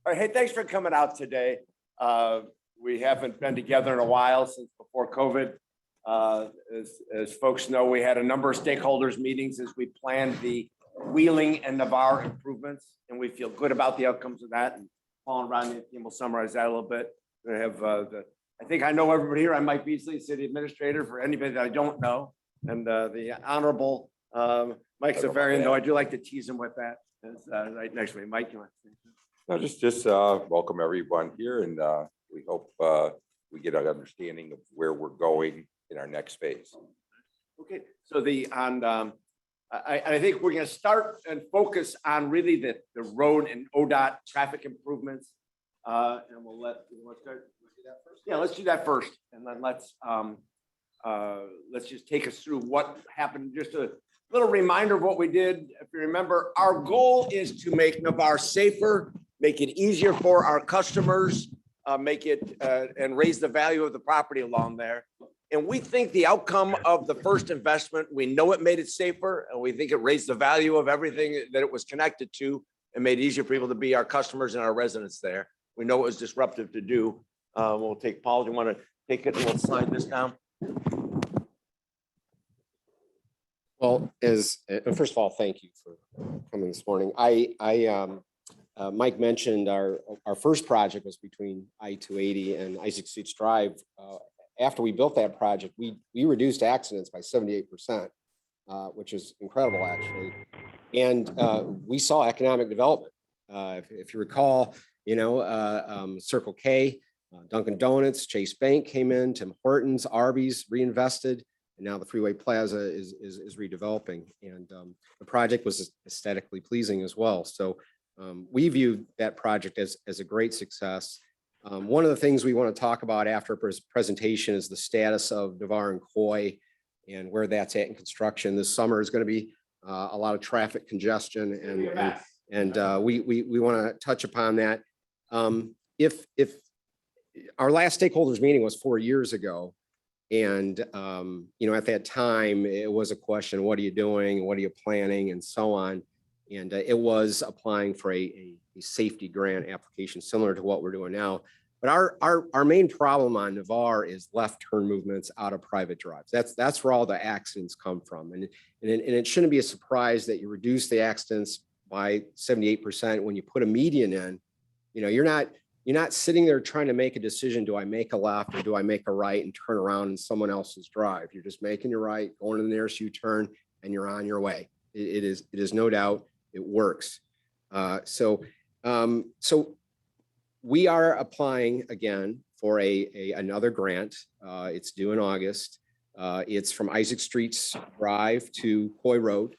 All right, hey, thanks for coming out today. We haven't been together in a while since before COVID. As folks know, we had a number of stakeholders meetings as we planned the Wheeling and Navarre improvements, and we feel good about the outcomes of that. And Paul and Rodney and team will summarize that a little bit. We have I think I know everybody here. I'm Mike Beasley, City Administrator, for anybody that I don't know, and the Honorable Mike Zavarian, though I do like to tease him with that. Is right next to me. Mike, you want to say something? No, just welcome everyone here, and we hope we get an understanding of where we're going in our next phase. Okay, so I think we're going to start and focus on really the road and ODOT traffic improvements, and we'll let you want to start. Let's do that first. Yeah, let's do that first, and then let's just take us through what happened. Just a little reminder of what we did. If you remember, our goal is to make Navarre safer, make it easier for our customers, make it and raise the value of the property along there. And we think the outcome of the first investment, we know it made it safer, and we think it raised the value of everything that it was connected to and made it easier for people to be our customers and our residents there. We know it was disruptive to do. We'll take Paul. Do you want to take it? We'll slide this down. Well, first of all, thank you for coming this morning. Mike mentioned our first project was between I-280 and Isaac Streets Drive. After we built that project, we reduced accidents by 78%, which is incredible, actually. And we saw economic development. If you recall, Circle K, Dunkin' Donuts, Chase Bank came in, Tim Hortons, Arby's reinvested. And now the Freeway Plaza is redeveloping, and the project was aesthetically pleasing as well. So we view that project as a great success. One of the things we want to talk about after a presentation is the status of Navarre and Coy and where that's at in construction. This summer is going to be a lot of traffic congestion, and we want to touch upon that. If our last stakeholders meeting was 4 years ago, and at that time it was a question, what are you doing, what are you planning, and so on. And it was applying for a safety grant application similar to what we're doing now. But our main problem on Navarre is left turn movements out of private drives. That's where all the accidents come from. And it shouldn't be a surprise that you reduce the accidents by 78% when you put a median in. You're not sitting there trying to make a decision. Do I make a left or do I make a right and turn around in someone else's drive? You're just making your right, going to the nearest U-turn, and you're on your way. It is no doubt. It works. So we are applying again for another grant. It's due in August. It's from Isaac Streets Drive to Coy Road.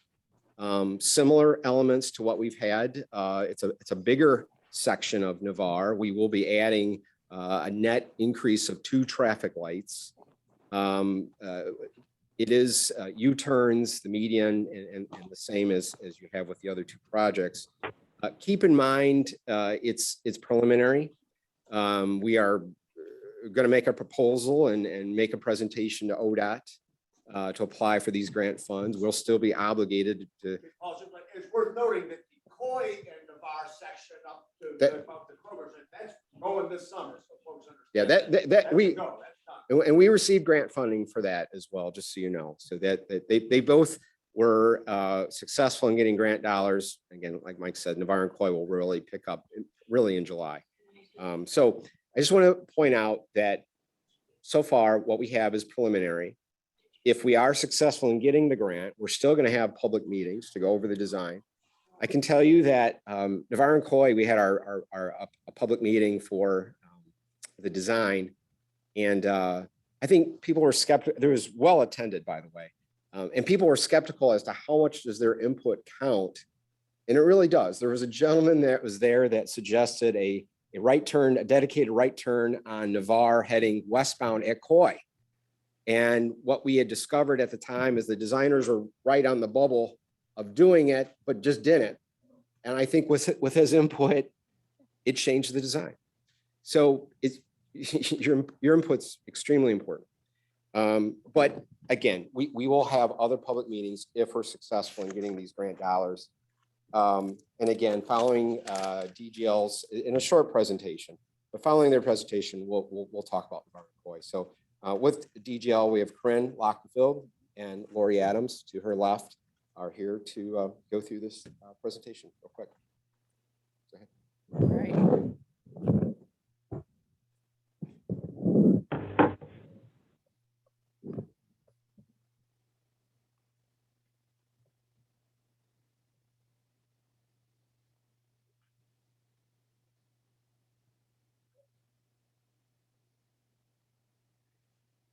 Similar elements to what we've had. It's a bigger section of Navarre. We will be adding a net increase of 2 traffic lights. It is U-turns, the median, and the same as you have with the other 2 projects. Keep in mind, it's preliminary. We are going to make a proposal and make a presentation to ODOT to apply for these grant funds. We'll still be obligated to. It's worth noting that the Coy and Navarre section up to above the Kroger, that's going this summer, so folks understand. Yeah, and we received grant funding for that as well, just so you know. So that they both were successful in getting grant dollars. Again, like Mike said, Navarre and Coy will really pick up in July. So I just want to point out that so far what we have is preliminary. If we are successful in getting the grant, we're still going to have public meetings to go over the design. I can tell you that Navarre and Coy, we had a public meeting for the design, and I think people were skeptical. It was well attended, by the way, and people were skeptical as to how much does their input count, and it really does. There was a gentleman that was there that suggested a right turn, a dedicated right turn on Navarre heading westbound at Coy. And what we had discovered at the time is the designers were right on the bubble of doing it, but just didn't. And I think with his input, it changed the design. So it's your input's extremely important. But again, we will have other public meetings if we're successful in getting these grant dollars. And again, following DGL's in a short presentation, but following their presentation, we'll talk about Navarre and Coy. So with DGL, we have Corinne Lockfield and Lori Adams to her left are here to go through this presentation real quick. Go ahead. All right.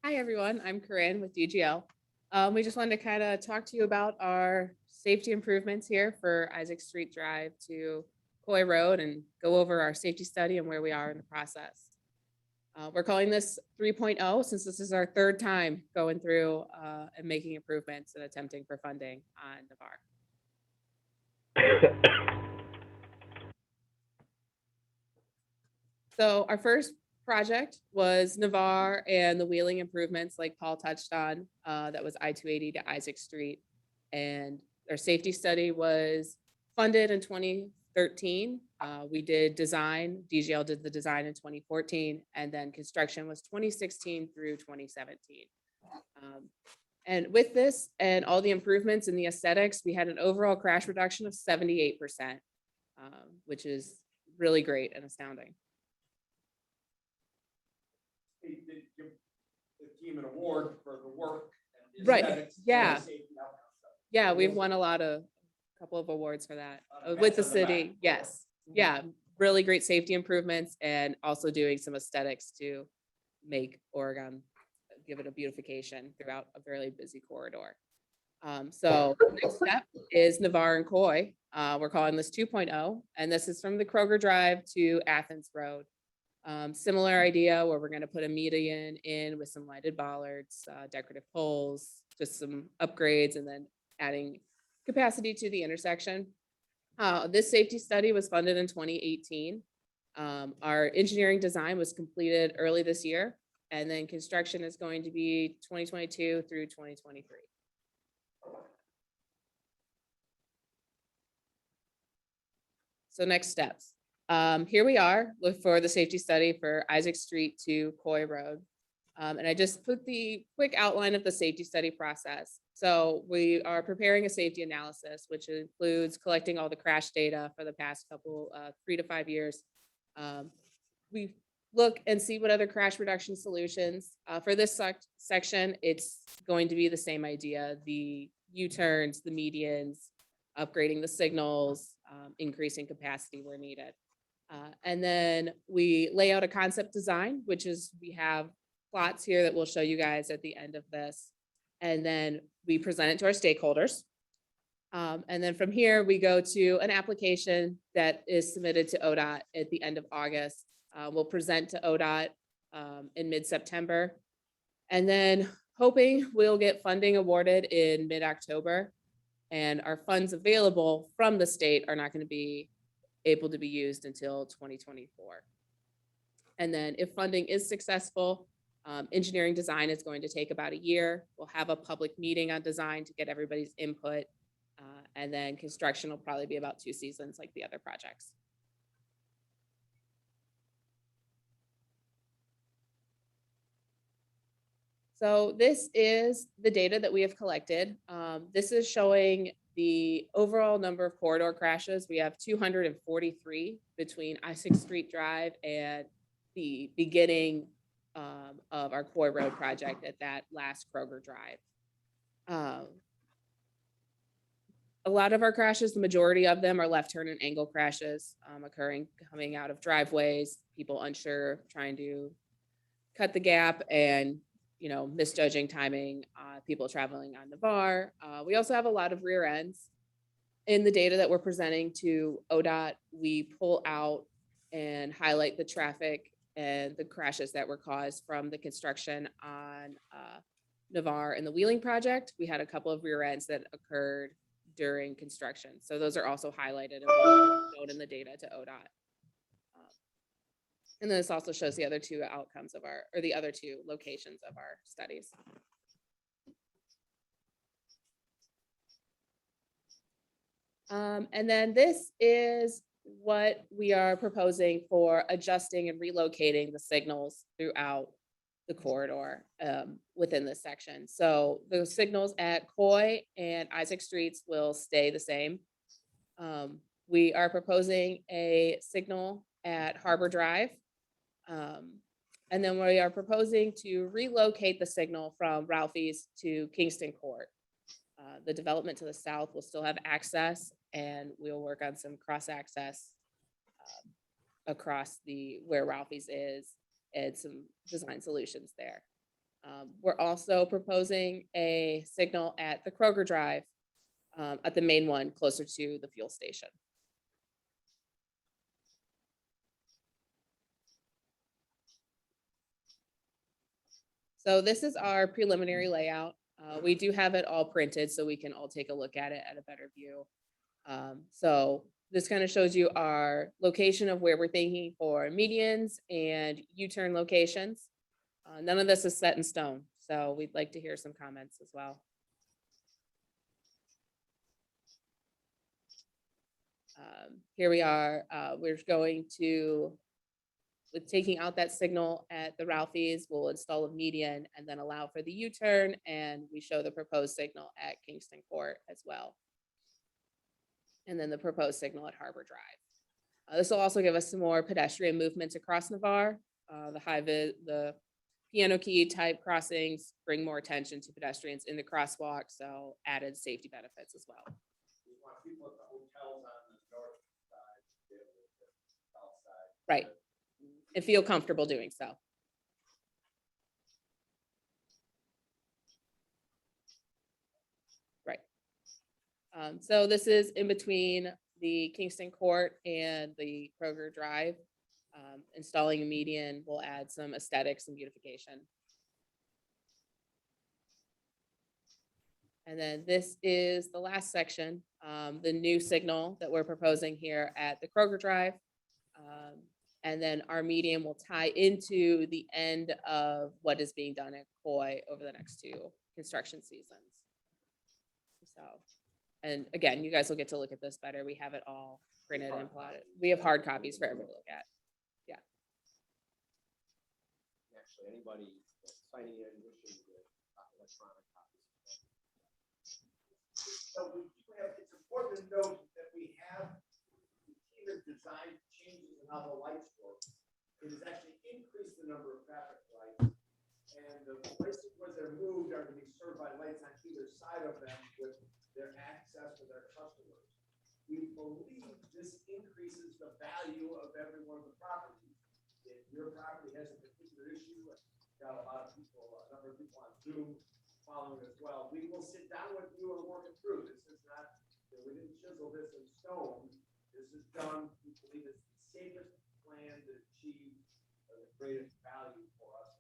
Hi, everyone. I'm Corinne with DGL. We just wanted to kind of talk to you about our safety improvements here for Isaac Street Drive to Coy Road and go over our safety study and where we are in the process. We're calling this 3.0 since this is our third time going through and making improvements and attempting for funding on Navarre. So our first project was Navarre and the wheeling improvements like Paul touched on. That was I-280 to Isaac Street. And our safety study was funded in 2013. We did design, DGL did the design in 2014, and then construction was 2016 through 2017. And with this and all the improvements in the aesthetics, we had an overall crash reduction of 78%, which is really great and astounding. They did give the team an award for the work. And the Right, aesthetics and yeah. the safety outcomes. Yeah, we've won a couple of awards for that with the city. Yes. Yeah, really great safety improvements and also doing some aesthetics to make Oregon, give it a beautification throughout a very busy corridor. So next step is Navarre and Coy. We're calling this 2.0, and this is from the Kroger Drive to Athens Road. Similar idea where we're going to put a median in with some lighted bollards, decorative poles, just some upgrades, and then adding capacity to the intersection. This safety study was funded in 2018. Our engineering design was completed early this year, and then construction is going to be 2022 through 2023. So next steps. Here we are for the safety study for Isaac Street to Coy Road. And I just put the quick outline of the safety study process. So we are preparing a safety analysis, which includes collecting all the crash data for the past couple, 3 to 5 years. We look and see what other crash reduction solutions. For this section, it's going to be the same idea, the U-turns, the medians, upgrading the signals, increasing capacity where needed. And then we lay out a concept design, which is we have plots here that we'll show you guys at the end of this. And then we present it to our stakeholders. And then from here, we go to an application that is submitted to ODOT at the end of August. We'll present to ODOT in mid-September. And then hoping we'll get funding awarded in mid-October. And our funds available from the state are not going to be able to be used until 2024. And then if funding is successful, engineering design is going to take about a year. We'll have a public meeting on design to get everybody's input. And then construction will probably be about 2 seasons like the other projects. So this is the data that we have collected. This is showing the overall number of corridor crashes. We have 243 between I-6 Street Drive and the beginning of our Coy Road project at that last Kroger Drive. A lot of our crashes, the majority of them are left turn and angle crashes coming out of driveways, people unsure, trying to cut the gap and misjudging timing, people traveling on Navarre. We also have a lot of rear ends. In the data that we're presenting to ODOT, we pull out and highlight the traffic and the crashes that were caused from the construction on Navarre and the Wheeling project. We had a couple of rear ends that occurred during construction. So those are also highlighted and shown in the data to ODOT. And then this also shows the other 2 outcomes of the other 2 locations of our studies. And then this is what we are proposing for adjusting and relocating the signals throughout the corridor within this section. So the signals at Coy and Isaac Streets will stay the same. We are proposing a signal at Harbor Drive. And then we are proposing to relocate the signal from Ralphie's to Kingston Court. The development to the south will still have access, and we'll work on some cross access across where Ralphie's is and some design solutions there. We're also proposing a signal at the Kroger Drive, at the main one closer to the fuel station. So this is our preliminary layout. We do have it all printed so we can all take a look at it at a better view. So this kind of shows you our location of where we're thinking for medians and U-turn locations. None of this is set in stone, so we'd like to hear some comments as well. Here we are, we're going to, with taking out that signal at the Ralphie's, we'll install a median and then allow for the U-turn, and we show the proposed signal at Kingston Court as well. And then the proposed signal at Harbor Drive. This will also give us some more pedestrian movements across Navarre. The piano key type crossings bring more attention to pedestrians in the crosswalk, so added safety benefits as well. We want people at the hotels on the north side to be able to get to the south side. Right, and feel comfortable doing so. Right. So this is in between the Kingston Court and the Kroger Drive. Installing a median will add some aesthetics and beautification. And then this is the last section, the new signal that we're proposing here at the Kroger Drive. And then our median will tie into the end of what is being done at Coy over the next 2 construction seasons. So, and again, you guys will get to look at this better. We have it all printed and plotted. We have hard copies for everybody to look at. Yeah. Actually, anybody signing in wishing to get electronic copies. So it's important to note that we have the team has designed changes in how the lights work. It has actually increased the number of traffic lights, and the places where they're moved are to be served by lights on either side of them with their access to their customers. We believe this increases the value of every one of the properties. If your property has a particular issue, got a lot of people, a number of people on Zoom following as well, we will sit down with you and work it through. This is not, we didn't chisel this in stone. This is done, we believe it's the safest plan to achieve the greatest value for us,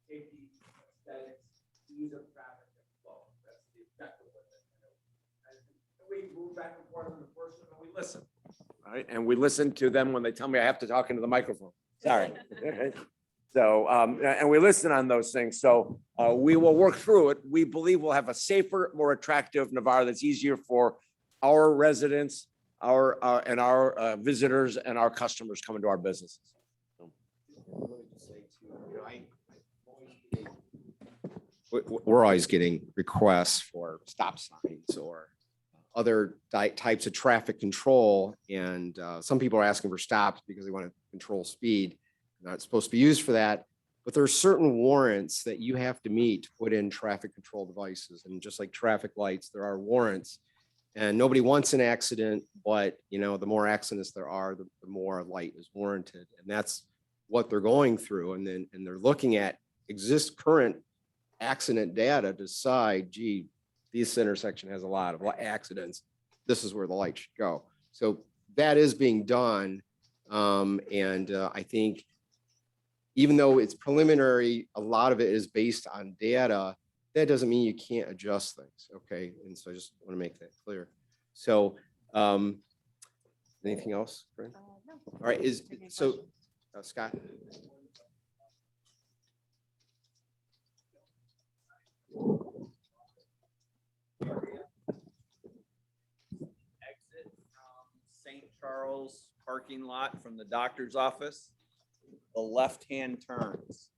safety, aesthetics, ease of traffic and flow. That's the objective of it. And we move back and forth on the first one and we listen. All right, and we listen to them when they tell me I have to talk into the microphone. Sorry. So, and we listen on those things. So we will work through it. We believe we'll have a safer, more attractive Navarre that's easier for our residents, our visitors and our customers coming to our businesses. We're always getting requests for stop signs or other types of traffic control. And some people are asking for stops because they want to control speed. Not supposed to be used for that, but there are certain warrants that you have to meet to put in traffic control devices. And just like traffic lights, there are warrants. And nobody wants an accident, but you know, the more accidents there are, the more light is warranted. And that's what they're going through. And then they're looking at current accident data to decide, gee, this intersection has a lot of accidents. This is where the light should go. So that is being done. I think even though it's preliminary, a lot of it is based on data. That doesn't mean you can't adjust things. Okay. And so I just want to make that clear. So, anything else? No. All right. Scott. Exit Charles parking lot from the doctor's office, the left-hand turns.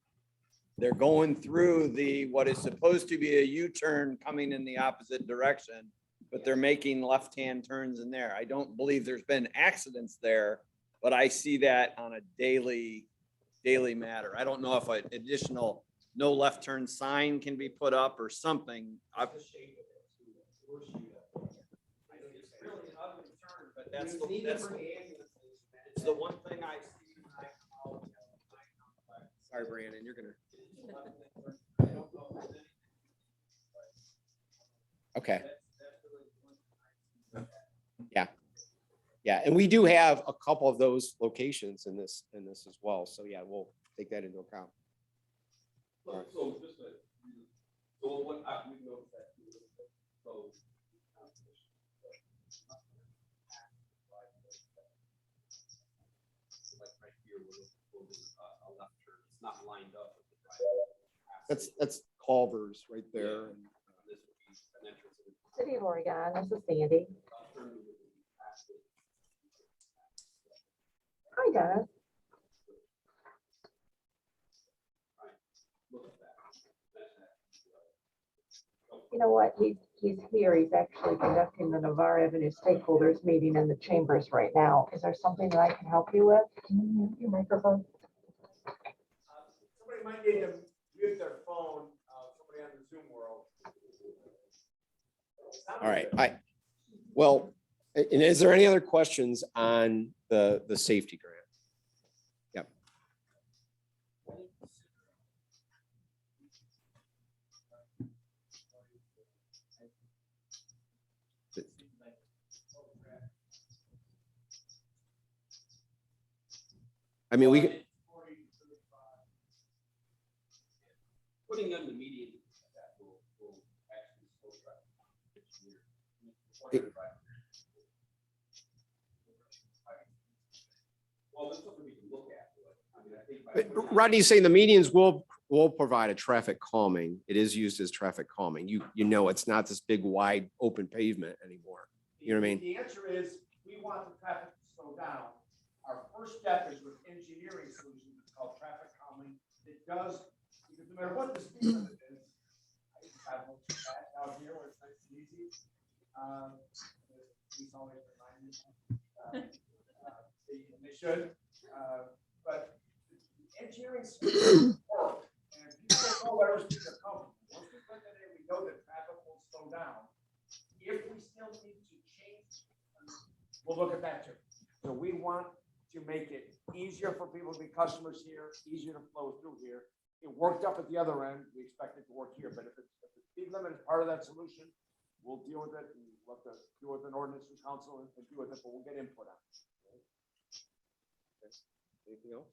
They're going through what is supposed to be a U-turn coming in the opposite direction, but they're making left-hand turns in there. I don't believe there's been accidents there, but I see that on a daily matter. I don't know if an additional no left turn sign can be put up or something. It's really an ugly turn, but that's it's the one thing I see when I come out. Sorry, Brandon, you're gonna. Okay. Yeah. Yeah, and we do have a couple of those locations in this as well. So yeah, we'll take that into account. So just so what we know that so like right here we'll do a left turn. It's not lined up with the driveway. That's Culver's right there. And This would be an entrance. City of Oregon, this is Sandy. Hi, Dennis. You know what? He's here. He's actually conducting the Navarre Avenue stakeholders meeting in the chambers right now. Is there something that I can help you with? Your microphone. Somebody might need to mute their phone, somebody on the Zoom world. all right, well, and is there any other questions on the safety grant? Yep. I mean, we could, Putting on the median that will actually slow traffic. Well, that's something we can look at. I mean, I think Rodney's saying the medians will provide a traffic calming. It is used as traffic calming. You know, it's not this big wide open pavement anymore. You know what I mean? The answer is, we want the traffic to slow down. Our first step is with engineering solutions, it's called traffic calming. It does, because no matter what the speed limit is, I used to have one fast out here where it's nice and easy. Please always remind me. They should, but engineering solutions work, and people don't know where speeds are coming. Once we put that in, we know that traffic will slow down. If we still need to change, we'll look at that too. So we want to make it easier for people to be customers here, easier to flow through here. It worked up at the other end. We expect it to work here, but if the speed limit is part of that solution, we'll deal with it and we'll have to deal with an ordinance from council and deal with it, but we'll get input on it. Anything else?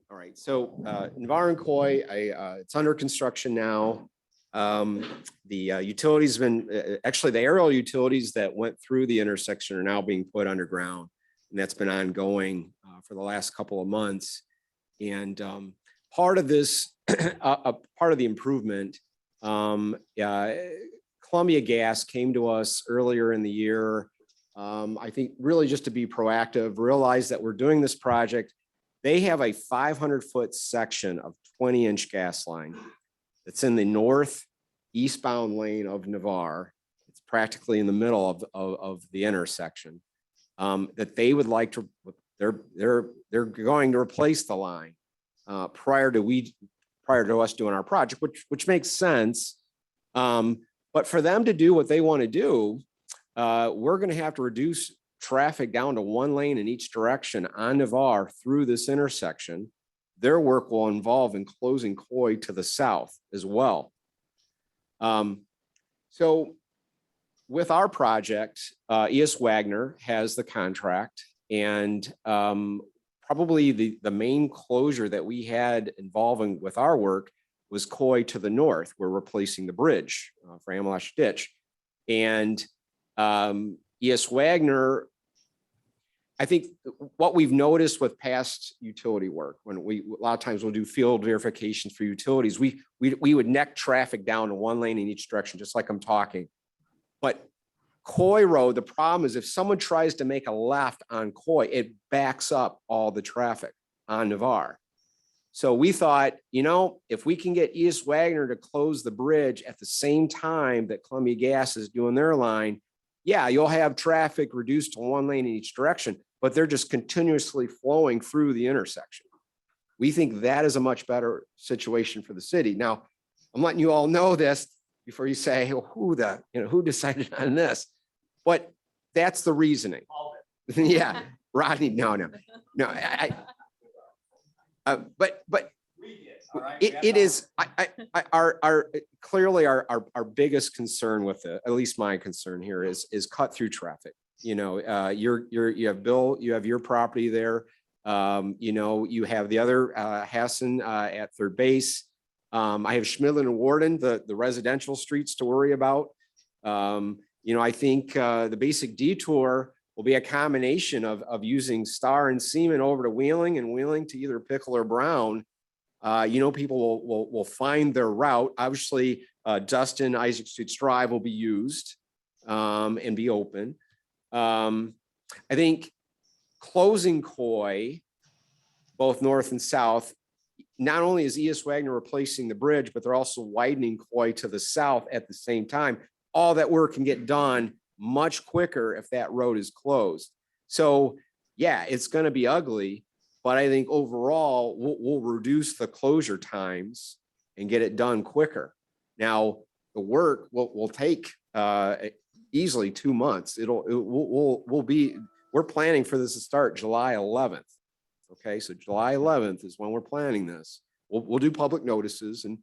All right, so Navarre and Coy, it's under construction now. The utilities been, actually the aerial utilities that went through the intersection are now being put underground. And that's been ongoing for the last couple of months. And part of this, part of the improvement, Columbia Gas came to us earlier in the year. I think really just to be proactive, realize that we're doing this project. They have a 500-foot section of 20-inch gas line that's in the north eastbound lane of Navarre. It's practically in the middle of the intersection. That they would like to, they're going to replace the line prior to us doing our project, which makes sense. But for them to do what they want to do, we're going to have to reduce traffic down to one lane in each direction on Navarre through this intersection. Their work will involve in closing Coy to the south as well. So with our project, E.S. Wagner has the contract, and probably the main closure that we had involving with our work was Coy to the north. We're replacing the bridge for Amlash Ditch. And E.S. Wagner, I think what we've noticed with past utility work, when a lot of times we'll do field verifications for utilities, we would neck traffic down to one lane in each direction, just like I'm talking. But Coy Road, the problem is if someone tries to make a left on Coy, it backs up all the traffic on Navarre. So we thought, if we can get East Wagner to close the bridge at the same time that Columbia Gas is doing their line, yeah, you'll have traffic reduced to one lane in each direction, but they're just continuously flowing through the intersection. We think that is a much better situation for the city. Now, I'm letting you all know this before you say, who decided on this? But that's the reasoning. Yeah, Rodney, no. But it is, clearly our biggest concern with it, at least my concern here is cut through traffic. You have Bill, you have your property there. You have the other Hassan at third base. I have Schmidlin and Warden, the residential streets to worry about. I think the basic detour will be a combination of using Star and Seaman over to Wheeling and Wheeling to either Pickle or Brown. People will find their route. Obviously, Dustin Isaac Streets Drive will be used and be open. I think closing Coy, both north and south, not only is E.S. Wagner replacing the bridge, but they're also widening Coy to the south at the same time. All that work can get done much quicker if that road is closed. So yeah, it's going to be ugly, but I think overall we'll reduce the closure times and get it done quicker. Now the work will take easily 2 months. We're planning for this to start July 11th. Okay, so July 11th is when we're planning this. We'll do public notices and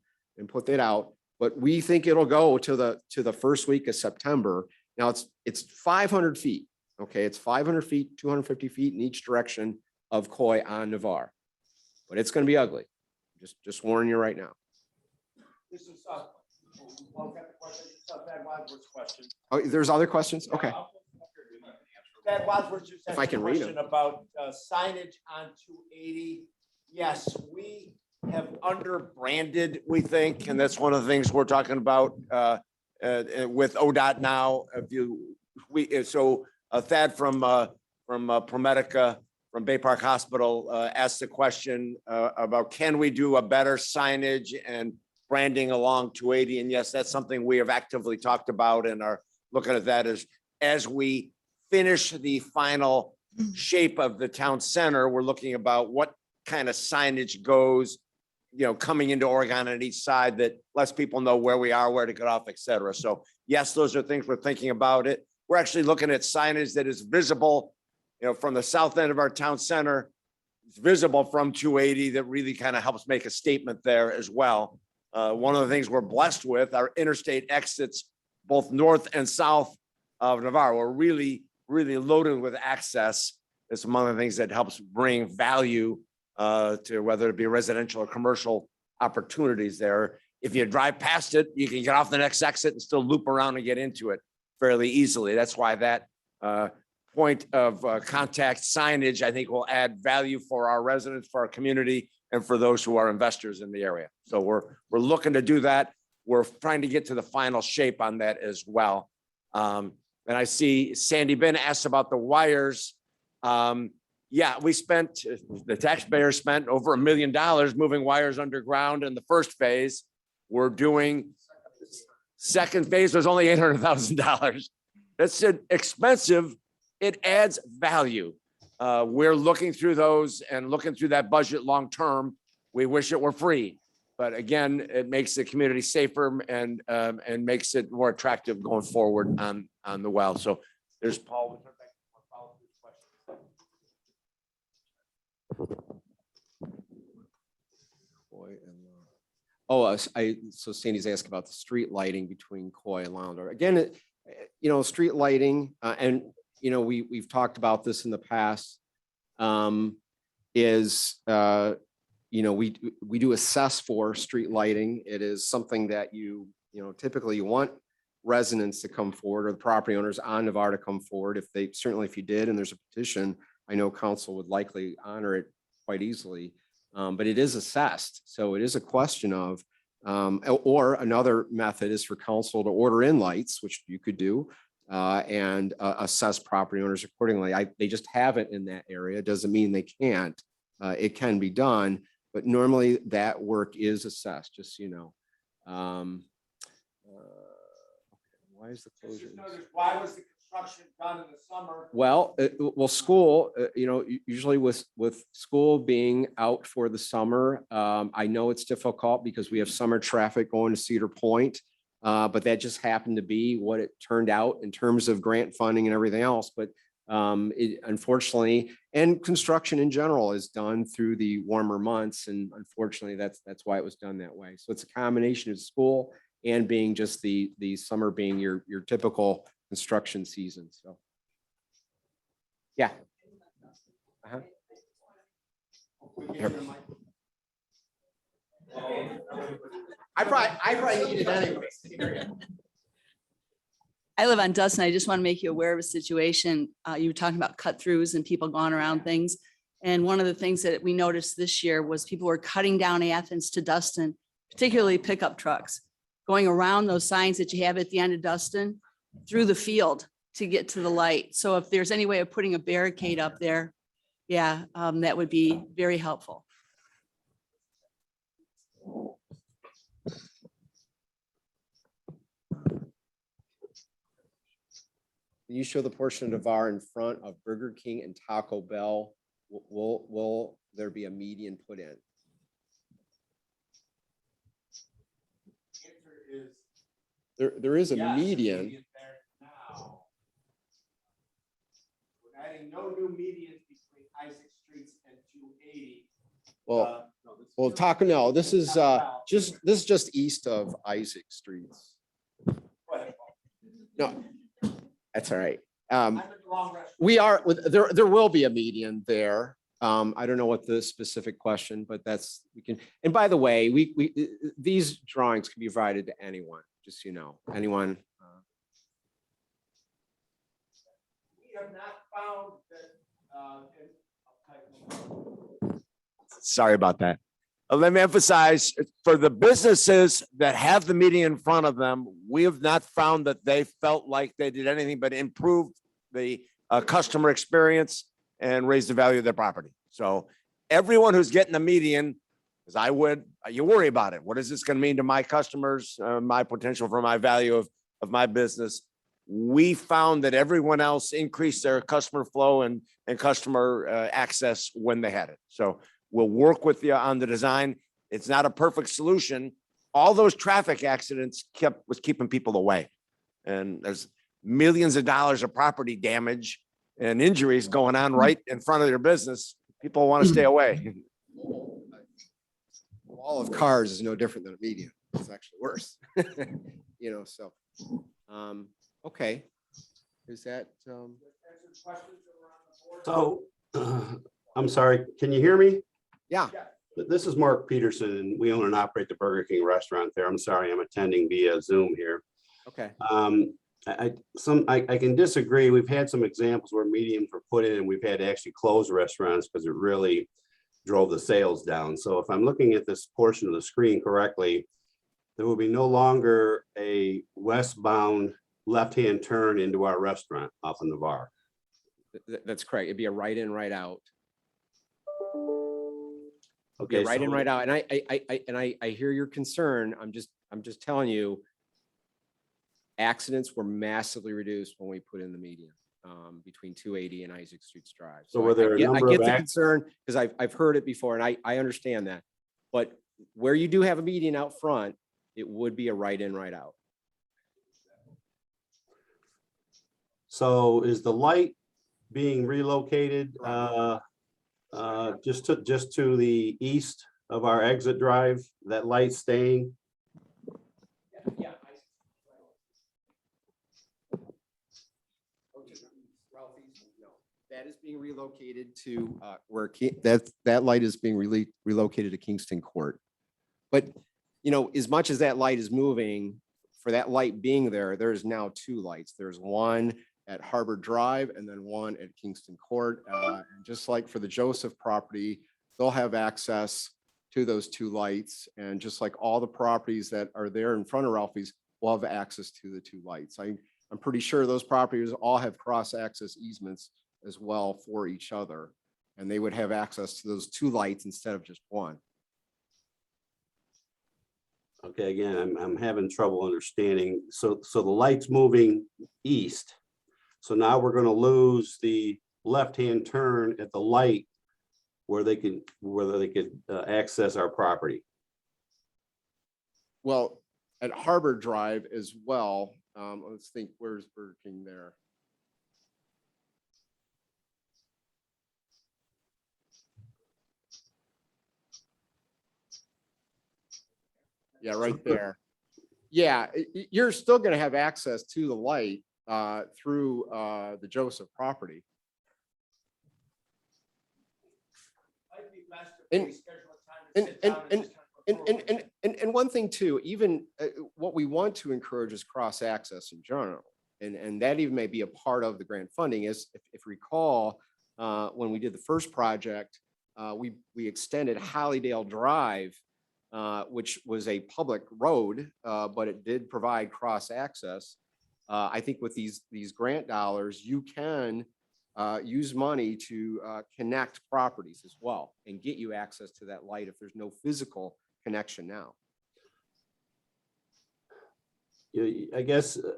put that out, but we think it'll go to the first week of September. Now it's 500 feet. Okay, it's 500 feet, 250 feet in each direction of Coy on Navarre, but it's going to be ugly. Just warning you right now. This is Thad Wadsworth's question. Oh, there's other questions? Okay. Thad Wadsworth just If asked I a can read question about signage on 280. Yes, we have under branded, we think, and that's one of the things we're talking about with ODOT now. Thad from ProMedica from Bay Park Hospital asked the question about can we do a better signage and branding along 280? And yes, that's something we have actively talked about and are looking at that as we finish the final shape of the town center. We're looking about what kind of signage goes, coming into Oregon on each side that lets people know where we are, where to get off, et cetera. So yes, those are things we're thinking about it. We're actually looking at signage that is visible, from the south end of our town center. It's visible from 280 that really kind of helps make a statement there as well. One of the things we're blessed with, our interstate exits, both north and south of Navarre, we're really loaded with access. It's among the things that helps bring value to whether it be residential or commercial opportunities there. If you drive past it, you can get off the next exit and still loop around and get into it fairly easily. That's why that point of contact signage, I think, will add value for our residents, for our community, and for those who are investors in the area. So we're looking to do that. We're trying to get to the final shape on that as well. And I see Sandy Ben asked about the wires. Yeah, the taxpayers spent over $1 million moving wires underground in the first phase. We're doing second phase was only $800,000. That's expensive. It adds value. We're looking through those and looking through that budget long term. We wish it were free, but again, it makes the community safer and makes it more attractive going forward on the well. So there's Paul. So Sandy's asked about the street lighting between Coy and Launder. Again, street lighting, and we've talked about this in the past. We do assess for street lighting. It is something that typically you want residents to come forward or the property owners on Navarre to come forward. If you did, and there's a petition, I know council would likely honor it quite easily. But it is assessed. So it is a question of, or another method is for council to order in lights, which you could do. and assess property owners accordingly. They just haven't in that area. Doesn't mean they can't. It can be done, but normally that work is assessed, just so you know. Why is the closure? Why was the construction done in the summer? Well, school, usually with school being out for the summer, I know it's difficult because we have summer traffic going to Cedar Point. But that just happened to be what it turned out in terms of grant funding and everything else. But unfortunately, and construction in general is done through the warmer months. And unfortunately, that's why it was done that way. So it's a combination of school and being just the summer being your typical construction season. So, yeah. Uh-huh. I probably need it anyway. I live on Dustin. I just want to make you aware of a situation. You were talking about cut throughs and people going around things. And one of the things that we noticed this year was people were cutting down Athens to Dustin, particularly pickup trucks, going around those signs that you have at the end of Dustin through the field to get to the light. So if there's any way of putting a barricade up there, yeah, that would be very helpful. Can you show the portion of Navarre in front of Burger King and Taco Bell? Will there be a median put in? There is a median. There now. We're adding no new medians between Isaac Streets and 280. Well, Taco, no, this is just east of Isaac Streets. Go ahead, Paul. No, that's all right. I'm at the wrong restaurant. We are, there will be a median there. I don't know what the specific question, but we can, and by the way, these drawings can be provided to anyone, just so you know, anyone. We have not found that. Sorry about that. Let me emphasize, for the businesses that have the median in front of them, we have not found that they felt like they did anything but improve the customer experience and raise the value of their property. So everyone who's getting the median, as I would, you worry about it. What is this going to mean to my customers, my potential for my value of my business? We found that everyone else increased their customer flow and customer access when they had it. So we'll work with you on the design. It's not a perfect solution. All those traffic accidents was keeping people away. And there's millions of dollars of property damage and injuries going on right in front of your business. People want to stay away. A wall of cars is no different than a median. It's actually worse. So, okay. Is that, So, I'm sorry, can you hear me? yeah. This is Mark Peterson, and we own and operate the Burger King restaurant there. I'm sorry, I'm attending via Zoom here. Okay. I can disagree. We've had some examples where medians were put in and we've had to actually close restaurants because it really drove the sales down. So if I'm looking at this portion of the screen correctly, there will be no longer a westbound left-hand turn into our restaurant off of Navarre. That's correct. It'd be a right in, right out. Okay, Right in, so- right out. And I hear your concern. I'm just telling you, accidents were massively reduced when we put in the median between 280 and Isaac Streets Drive. So were there a I number get of the concern because I've heard it before and I understand that. But where you do have a median out front, it would be a right in, right out. So is the light being relocated just to the east of our exit drive? That light staying? Yeah. That is being relocated to where that light is being relocated to Kingston Court. But, as much as that light is moving, for that light being there, there's now two lights. There's one at Harbor Drive and then one at Kingston Court. And just like for the Joseph property, they'll have access to those two lights. And just like all the properties that are there in front of Ralphie's will have access to the two lights. I'm pretty sure those properties all have cross-access easements as well for each other. And they would have access to those 2 lights instead of just 1. Okay, again, I'm having trouble understanding. So the light's moving east. So now we're gonna lose the left-hand turn at the light where they could access our property. Well, at Harbor Drive as well, let's think, where's Burger King there? Yeah, right there. Yeah, you're still gonna have access to the light through the Joseph property. And- And one thing too, even what we want to encourage is cross-access in general. And that even may be a part of the grant funding is, if recall, when we did the first project, we extended Hollydale Drive, which was a public road, but it did provide cross-access. I think with these grant dollars, you can use money to connect properties as well and get you access to that light if there's no physical connection now. I guess, do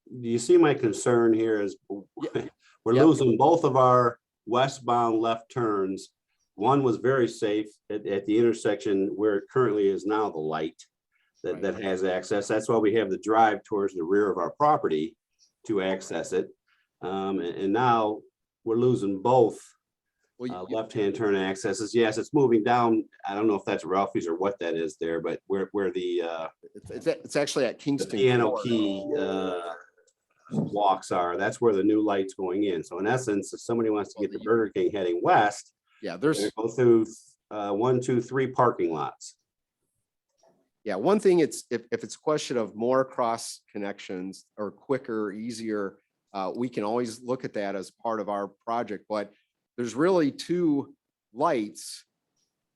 you see my concern here is we're Yep. losing both of our westbound left turns. One was very safe at the intersection where it currently is now the light that has access. That's why we have the drive towards the rear of our property to access it. And now we're losing both left-hand turn accesses. Yes, it's moving down. I don't know if that's Ralphie's or what that is there, but where the It's actually at Kingston. piano Court. key walks are, that's where the new light's going in. So in essence, if somebody wants to get to Burger King heading west, Yeah, they're there's, gonna go through 1, 2, 3 parking lots. yeah, one thing, if it's a question of more cross connections or quicker, easier, we can always look at that as part of our project, but there's really 2 lights.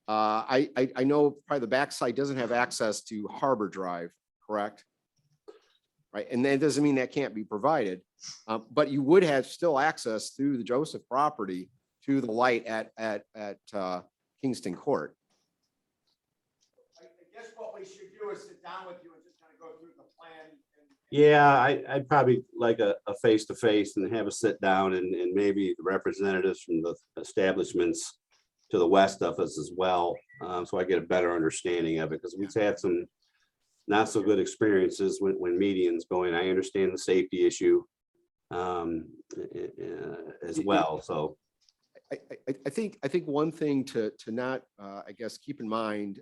I know probably the backside doesn't have access to Harbor Drive, correct? Right, and that doesn't mean that can't be provided, but you would have still access through the Joseph property to the light at Kingston Court. I guess what we should do is sit down with you and just kind of go through the plan. Yeah, I'd probably like a face-to-face and have a sit down and maybe the representatives from the establishments to the west of us as well. So I get a better understanding of it, because we've had some not so good experiences when medians going. I understand the safety issue as well, so. I think one thing to not, I guess, keep in mind,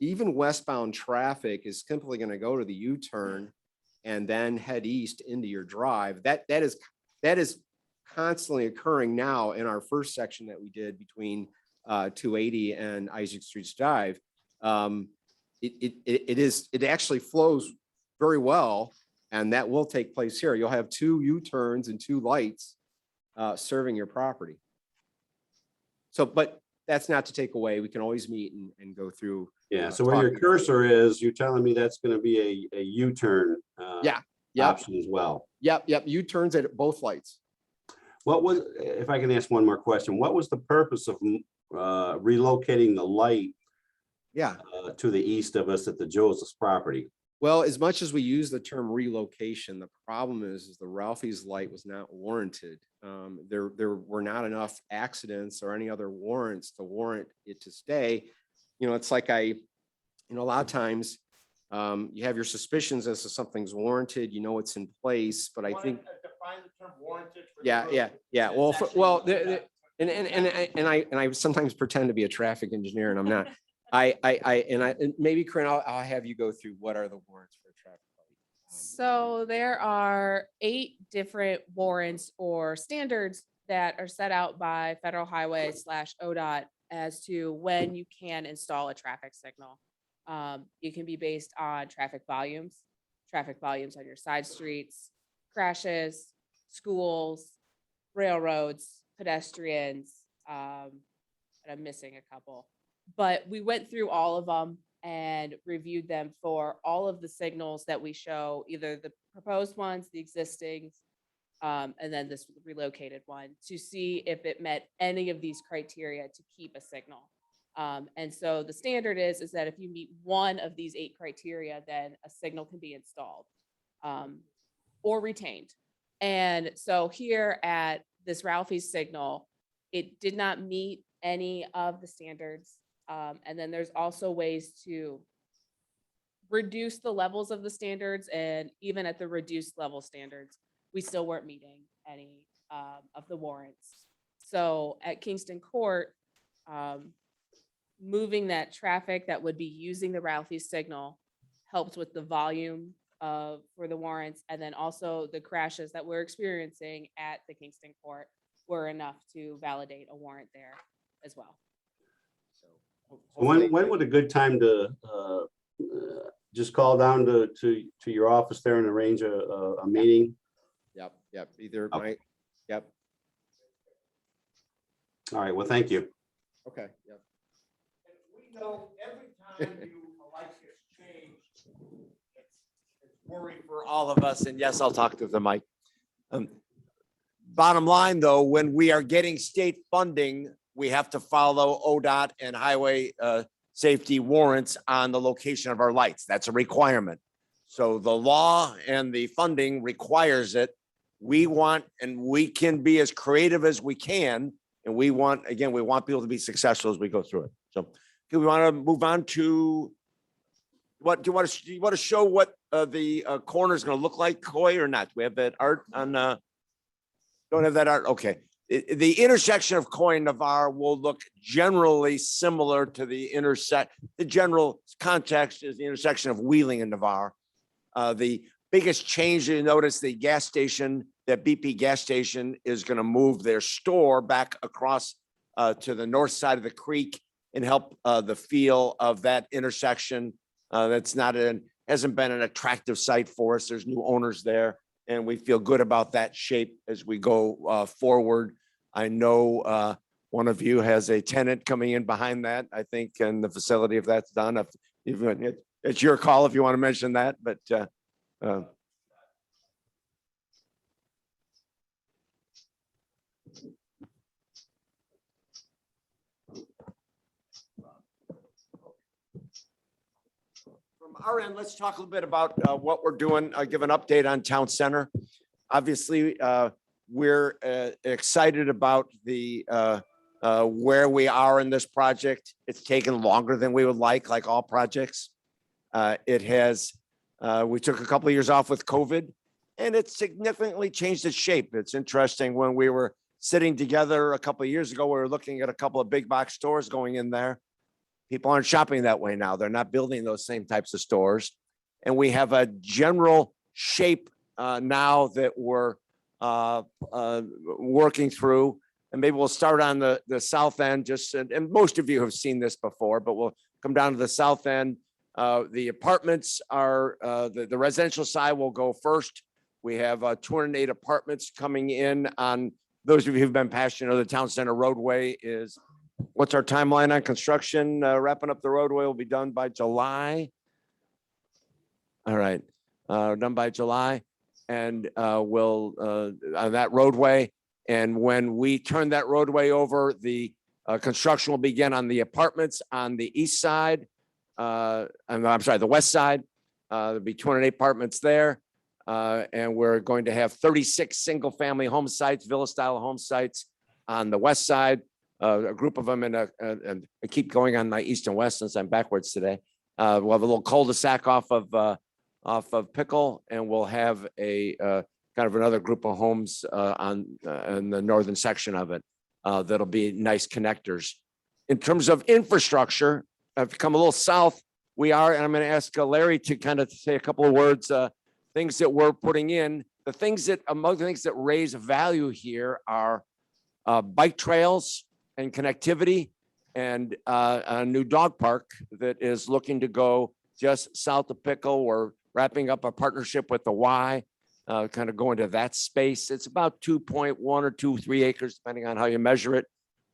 even westbound traffic is simply going to go to the U-turn and then head east into your drive. That is constantly occurring now in our first section that we did between 280 and Isaac Street Drive. It actually flows very well, and that will take place here. You'll have 2 U-turns and 2 lights serving your property. So, but that's not to take away. We can always meet and go through. Yeah, so where your cursor is, you're telling me that's gonna be a U-turn Yep. option as well. Yep. U-turns at both lights. What was, if I can ask one more question, what was the purpose of relocating the light Yeah. to the east of us at the Joseph's property? Well, as much as we use the term relocation, the problem is the Ralphie's light was not warranted. There were not enough accidents or any other warrants to warrant it to stay. You know, it's like a lot of times you have your suspicions as to something's warranted, it's in place, but I think. Define the term warranted. Yeah. Well, and I sometimes pretend to be a traffic engineer and I'm not. And maybe Corinne, I'll have you go through what are the warrants for a traffic light. So there are 8 different warrants or standards that are set out by Federal Highway / ODOT as to when you can install a traffic signal. It can be based on traffic volumes on your side streets, crashes, schools, railroads, pedestrians, and I'm missing a couple. But we went through all of them and reviewed them for all of the signals that we show, either the proposed ones, the existing, and then this relocated one to see if it met any of these criteria to keep a signal. And so the standard is that if you meet one of these 8 criteria, then a signal can be installed or retained. And so here at this Ralphie's signal, it did not meet any of the standards. And then there's also ways to reduce the levels of the standards, and even at the reduced level standards, we still weren't meeting any of the warrants. So at Kingston Court, moving that traffic that would be using the Ralphie's signal helped with the volume for the warrants, and then also the crashes that we're experiencing at the Kingston Court were enough to validate a warrant there as well. When would a good time to just call down to your office there and arrange a meeting? Yep, either Okay. my, yep, All right, well, thank you. okay, yep. We know every time a light gets changed, it's worry for all of us. And yes, I'll talk to the mic. Bottom line, though, when we are getting state funding, we have to follow ODOT and highway safety warrants on the location of our lights. That's a requirement. So the law and the funding requires it. We want, and we can be as creative as we can. And we want, again, we want people to be successful as we go through it. So do we want to move on to what do you want to show what the corner is going to look like, Coy, or not? Do we have that art on don't have that art? Okay. The intersection of Coy and Navarre will look generally similar to the general context is the intersection of Wheeling and Navarre. The biggest change, you notice the gas station, that BP gas station is going to move their store back across to the north side of the creek and help the feel of that intersection. That's hasn't been an attractive site for us. There's new owners there, and we feel good about that shape as we go forward. I know one of you has a tenant coming in behind that, I think, and the facility, if that's done, it's your call if you want to mention that, but from our end, let's talk a little bit about what we're doing. I'll give an update on Town Center. Obviously, we're excited about the where we are in this project. It's taken longer than we would like all projects. It has, we took a couple of years off with COVID, and it significantly changed its shape. It's interesting, when we were sitting together a couple of years ago, we were looking at a couple of big box stores going in there. People aren't shopping that way now. They're not building those same types of stores. And we have a general shape now that we're working through. And maybe we'll start on the south end, and most of you have seen this before, but we'll come down to the south end. The apartments are, the residential side will go first. We have 208 apartments coming in on, those of you who've been passionate, the Town Center roadway is, what's our timeline on construction? Wrapping up the roadway will be done by July. All right, done by July. And we'll, on that roadway. And when we turn that roadway over, the construction will begin on the apartments on the east side. I'm sorry, the west side. There'll be 208 apartments there. And we're going to have 36 single-family home sites, villa-style home sites on the west side. A group of them, and I keep going on my east and west since I'm backwards today. We'll have a little cul-de-sac off of Pickle, and we'll have a kind of another group of homes on in the northern section of it. That'll be nice connectors. In terms of infrastructure, I've come a little south. We are, and I'm going to ask Larry to kind of say a couple of words. Things that we're putting in. The things that, among the things that raise value here are bike trails and connectivity, and a new dog park that is looking to go just south of Pickle. We're wrapping up a partnership with the Y, kind of going to that space. It's about 2.1 or 2.3 acres, depending on how you measure it.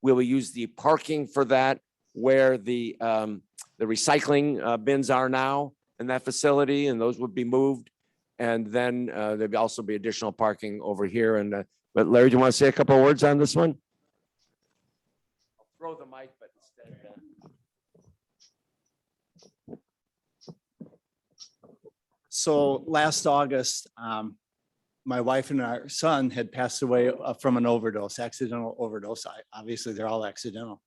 We will use the parking for that, where the recycling bins are now in that facility, and those would be moved. And then there'll also be additional parking over here. And but Larry, do you want to say a couple of words on this one? I'll throw the mic, but instead. So last August, my wife and our son had passed away from an overdose, accidental overdose. Obviously, they're all accidental,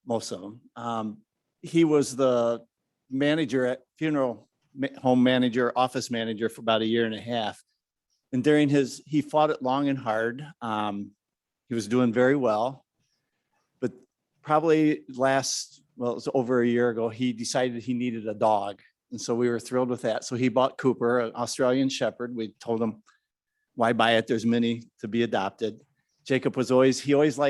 most of them. He was the manager at home manager, office manager for about 1.5 years. And during he fought it long and hard. He was doing very well. But probably it was over 1 year ago, he decided he needed a dog. And so we were thrilled with that. So he bought Cooper, an Australian Shepherd. We told him, why buy it? There's many to be adopted. Jacob he always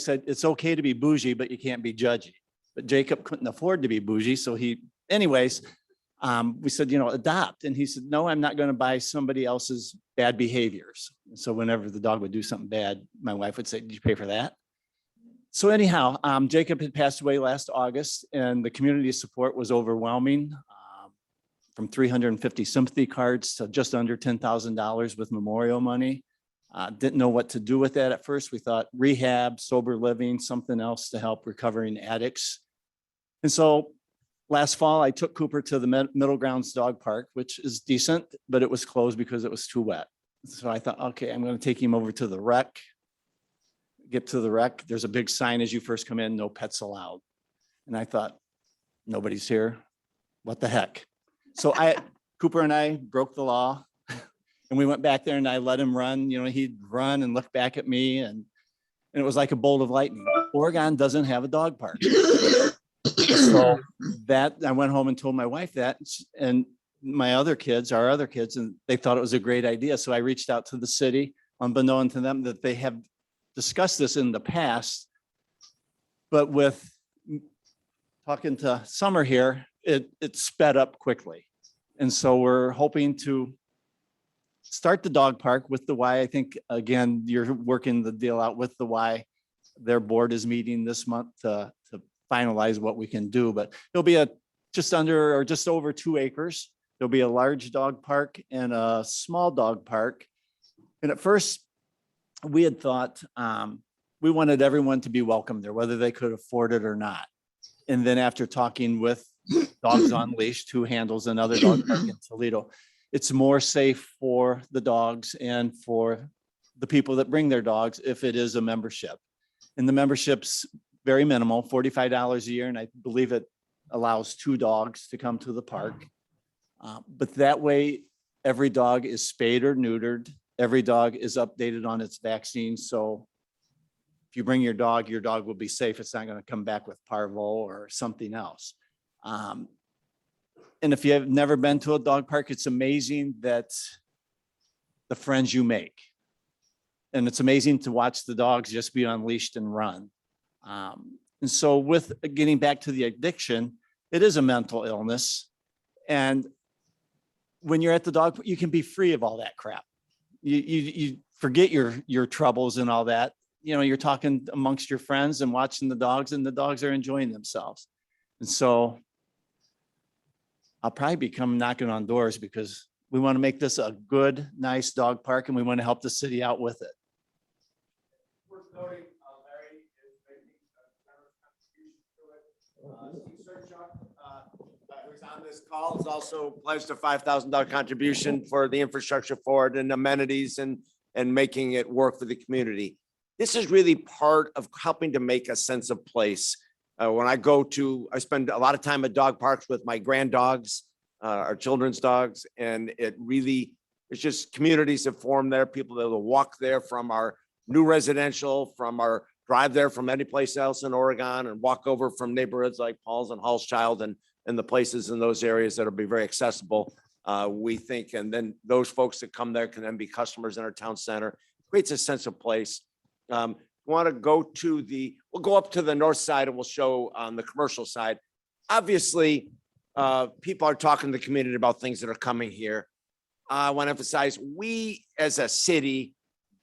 said, it's okay to be bougie, but you can't be judgy. But Jacob couldn't afford to be bougie. So anyways, we said, adopt. And he said, no, I'm not going to buy somebody else's bad behaviors. So whenever the dog would do something bad, my wife would say, did you pay for that? So anyhow, Jacob had passed away last August and the community support was overwhelming. From 350 sympathy cards to just under $10,000 with memorial money. Didn't know what to do with that at first. We thought rehab, sober living, something else to help recovering addicts. And so last fall, I took Cooper to the Middle Grounds Dog Park, which is decent, but it was closed because it was too wet. So I thought, okay, I'm going to take him over to the rec. Get to the rec. There's a big sign as you first come in, no pets allowed. And I thought, nobody's here. What the heck? So Cooper and I broke the law and we went back there and I let him run. He'd run and look back at me and it was like a bolt of lightning. Oregon doesn't have a dog park. So I went home and told my wife that, and our other kids, and they thought it was a great idea. So I reached out to the city, unbeknown to them that they have discussed this in the past, but with talking to Summer here, it sped up quickly. And so we're hoping to start the dog park with the Y. I think, again, you're working the deal out with the Y. Their board is meeting this month to finalize what we can do, but it'll be just over 2 acres. There'll be a large dog park and a small dog park. And at first we had thought we wanted everyone to be welcome there, whether they could afford it or not. And then after talking with Dogs Unleashed, who handles another dog park in Toledo, it's more safe for the dogs and for the people that bring their dogs if it is a membership. And the membership's very minimal, $45 a year. And I believe it allows 2 dogs to come to the park. But that way, every dog is spayed or neutered. Every dog is updated on its vaccine. So if you bring your dog will be safe. It's not going to come back with parvo or something else. And if you have never been to a dog park, it's amazing that the friends you make. And it's amazing to watch the dogs just be unleashed and run. And so with getting back to the addiction, it is a mental illness. And when you're at the dog, you can be free of all that crap. You forget your troubles and all that. You're talking amongst your friends and watching the dogs, and the dogs are enjoying themselves. And so I'll probably become knocking on doors because we want to make this a good, nice dog park, and we want to help the city out with it. Worth noting, Larry is making a generous contribution to it. Steve Serchuk, who's on this call, has also pledged a $5,000 contribution for the infrastructure for it and amenities and making it work for the community. This is really part of helping to make a sense of place. When I spend a lot of time at dog parks with my grand dogs, our children's dogs, and it's just communities that form there, people that will walk there from our new residential, from our drive there from any place else in Oregon, and walk over from neighborhoods like Paul's and Hall's Child and the places in those areas that'll be very accessible, we think. And then those folks that come there can then be customers in our town center. Creates a sense of place. Want to go we'll go up to the north side and we'll show on the commercial side. Obviously, people are talking to the community about things that are coming here. I want to emphasize, we as a city,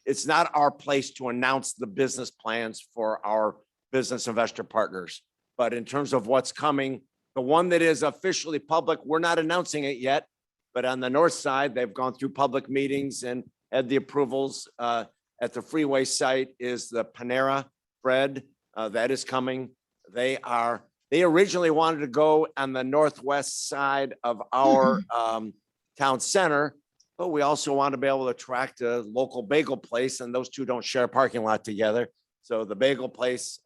it's not our place to announce the business plans for our business investor partners. But in terms of what's coming, the one that is officially public, we're not announcing it yet. But on the north side, they've gone through public meetings and had the approvals. At the freeway site is the Panera Bread. That is coming. They originally wanted to go on the northwest side of our town center, but we also want to be able to attract a local bagel place, and those two don't share a parking lot together. So the bagel place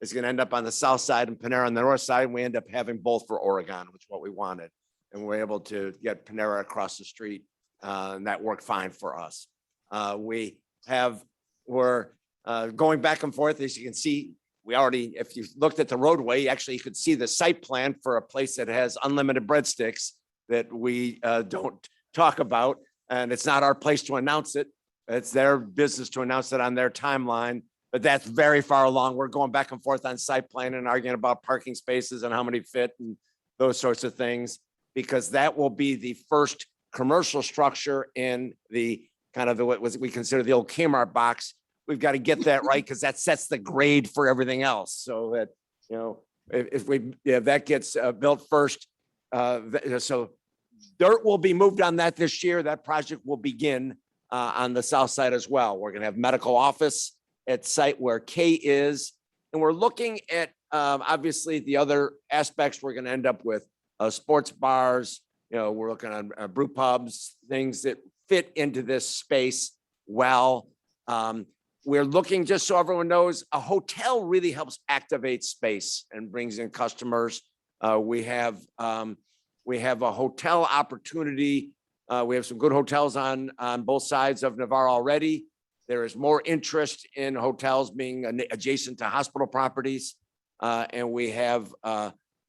is going to end up on the south side and Panera on the north side. And we end up having both for Oregon, which is what we wanted. And we're able to get Panera across the street, and that worked fine for us. We're going back and forth. As you can see, if you looked at the roadway, actually you could see the site plan for a place that has unlimited breadsticks that we don't talk about. And it's not our place to announce it. It's their business to announce it on their timeline, but that's very far along. We're going back and forth on site plan and arguing about parking spaces and how many fit and those sorts of things, because that will be the first commercial structure in the kind of what we consider the old Kmart box. We've got to get that right because that sets the grade for everything else. So that, if that gets built first, so dirt will be moved on that this year. That project will begin on the south side as well. We're going to have medical office at site where K is. And we're looking at, obviously, the other aspects. We're going to end up with sports bars. We're looking at brew pubs, things that fit into this space well. We're looking, just so everyone knows, a hotel really helps activate space and brings in customers. We have a hotel opportunity. We have some good hotels on both sides of Navarre already. There is more interest in hotels being adjacent to hospital properties. And we have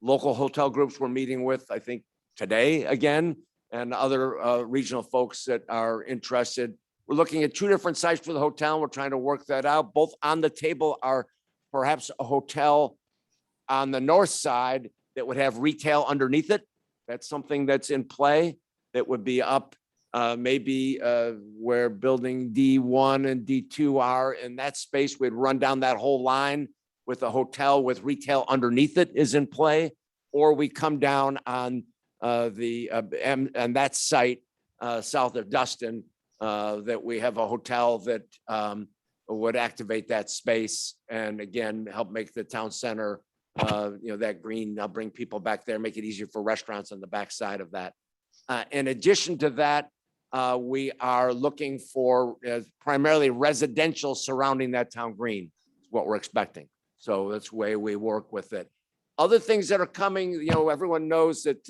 local hotel groups we're meeting with, I think, today again, and other regional folks that are interested. We're looking at 2 different sites for the hotel. We're trying to work that out. Both on the table are perhaps a hotel on the north side that would have retail underneath it. That's something that's in play that would be up maybe where building D1 and D2 are. In that space, we'd run down that whole line with a hotel with retail underneath it is in play. Or we come down on and that site south of Dustin, that we have a hotel that would activate that space and again help make the town center that green. I'll bring people back there, make it easier for restaurants on the backside of that. In addition to that, we are looking for primarily residential surrounding that town green is what we're expecting. So that's the way we work with it. Other things that are coming, everyone knows that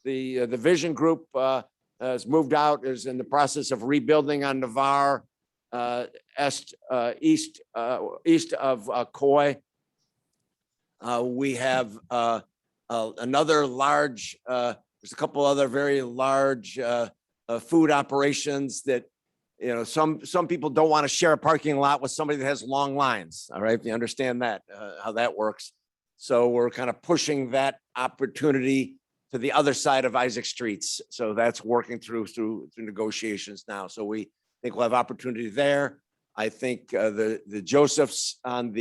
the Vision Group has moved out, is in the process of rebuilding on Navarre, east of Coy. We have another large, there's a couple other very large food operations that, some people don't want to share a parking lot with somebody that has long lines. All right, you understand that, how that works. So we're kind of pushing that opportunity to the other side of Isaac Streets. So that's working through negotiations now. So we think we'll have opportunity there. I think the Josephs on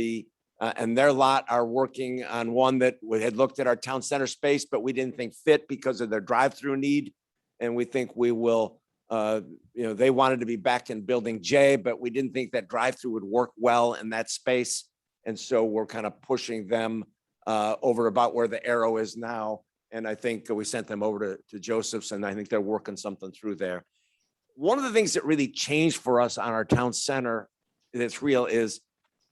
and their lot are working on one that we had looked at our town center space, but we didn't think fit because of their drive-through need. And we think we will, they wanted to be back in building J, but we didn't think that drive-through would work well in that space. And so we're kind of pushing them over about where the arrow is now. And I think we sent them over to Joseph's, and I think they're working something through there. One of the things that really changed for us on our town center that's real is,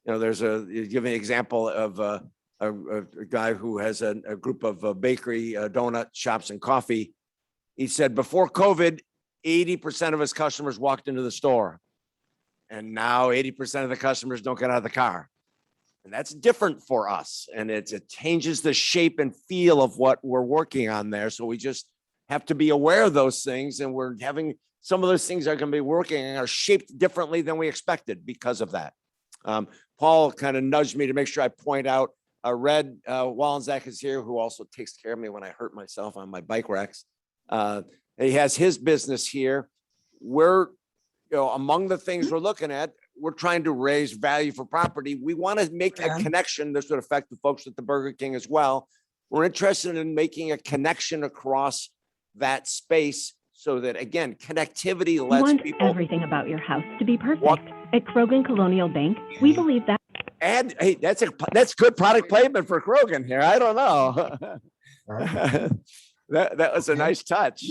you give an example of a guy who has a group of bakery, donut shops and coffee. He said before COVID, 80% of his customers walked into the store. And now 80% of the customers don't get out of the car. And that's different for us. And it changes the shape and feel of what we're working on there. So we just have to be aware of those things. And we're having some of those things are going to be working and are shaped differently than we expected because of that. Paul kind of nudged me to make sure I point out Red Wallensack is here, who also takes care of me when I hurt myself on my bike racks. He has his business here. We're, among the things we're looking at, we're trying to raise value for property. We want to make a connection. This would affect the folks at the Burger King as well. We're interested in making a connection across that space so that, again, connectivity You lets want people everything about your house to be perfect. walk. At Krogan Colonial Bank, we believe that. And hey, that's good product placement for Krogan here. I don't know. That was a nice touch.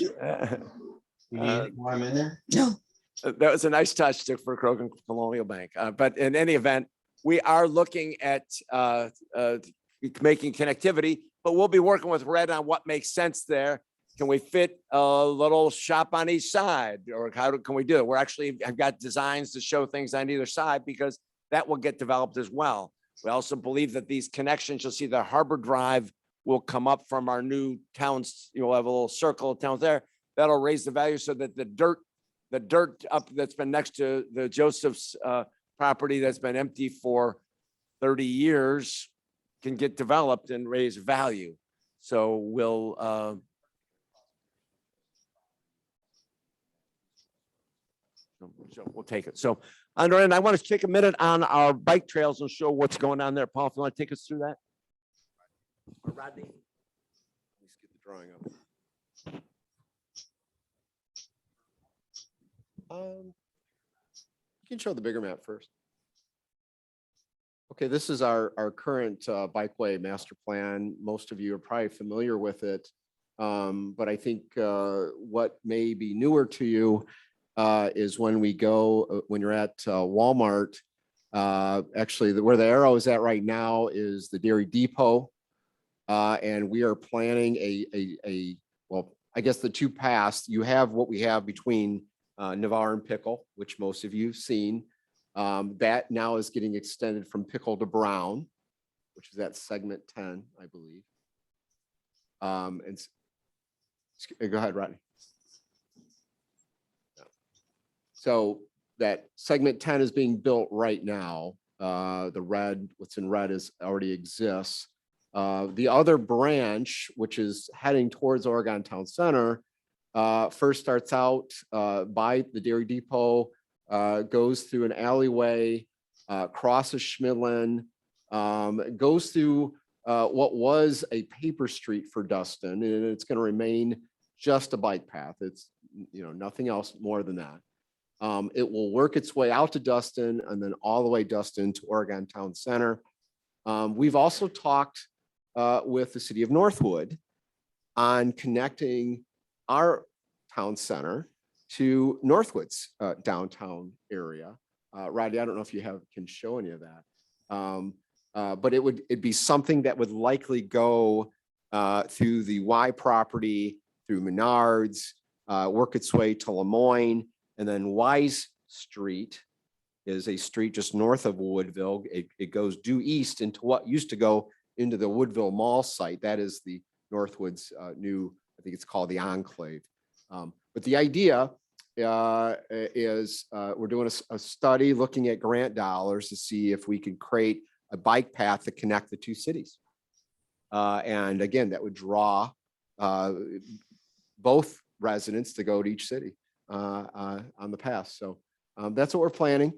While I'm in there? That was a nice touch for Krogan Colonial Bank. But in any event, we are looking at making connectivity, but we'll be working with Red on what makes sense there. Can we fit a little shop on each side, or can we do it? I've got designs to show things on either side, because that will get developed as well. We also believe that these connections, you'll see the Harbor Drive will come up from our new towns. You'll have a little circle of towns there. That'll raise the value so that the dirt up that's been next to the Joseph's property that's been empty for 30 years can get developed and raise value. So we'll take it. So, Andre, and I want to take a minute on our bike trails and show what's going on there. Paul, if you want to take us through that? Or Rodney? Let's get the drawing up. You can show the bigger map first. Okay, this is our current bikeway master plan. Most of you are probably familiar with it. But I think what may be newer to you is when you're at Walmart, actually where the arrow is at right now is the Dairy Depot. And we are planning well, I guess the two paths. You have what we have between Navarre and Pickle, which most of you have seen. That now is getting extended from Pickle to Brown, which is at segment 10, I believe. Go ahead, Rodney. So that segment 10 is being built right now. What's in red already exists. The other branch, which is heading towards Oregon Town Center, first starts out by the Dairy Depot, goes through an alleyway, crosses Schmidlin, goes through what was a paper street for Dustin, and it's going to remain just a bike path. It's nothing else more than that. It will work its way out to Dustin and then all the way Dustin to Oregon Town Center. We've also talked with the city of Northwood on connecting our town center to Northwood's downtown area. Rodney, I don't know if you can show any of that, but it'd be something that would likely go through the Y property, through Menards, work its way to Lemoyne, and then Wise Street is a street just north of Woodville. It goes due east into what used to go into the Woodville Mall site. That is the Northwood's new, I think it's called the Enclave. But the idea is we're doing a study looking at grant dollars to see if we can create a bike path to connect the two cities. And again, that would draw both residents to go to each city on the path. So that's what we're planning.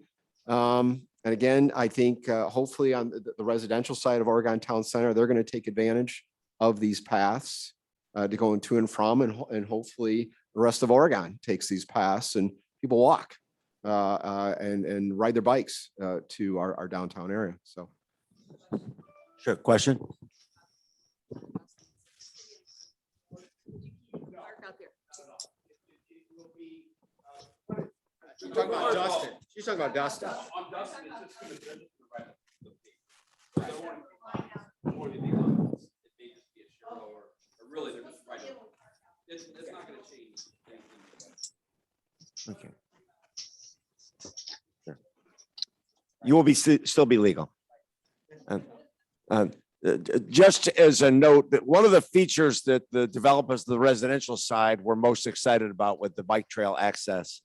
And again, I think hopefully on the residential side of Oregon Town Center, they're going to take advantage of these paths to go to and from, and hopefully the rest of Oregon takes these paths and people walk and ride their bikes to our downtown area. So, Sure. Question? She's talking about Dustin. She's talking about Dustin. Okay. Sure. You will still be legal. Just as a note, that one of the features that the developers of the residential side were most excited about with the bike trail access,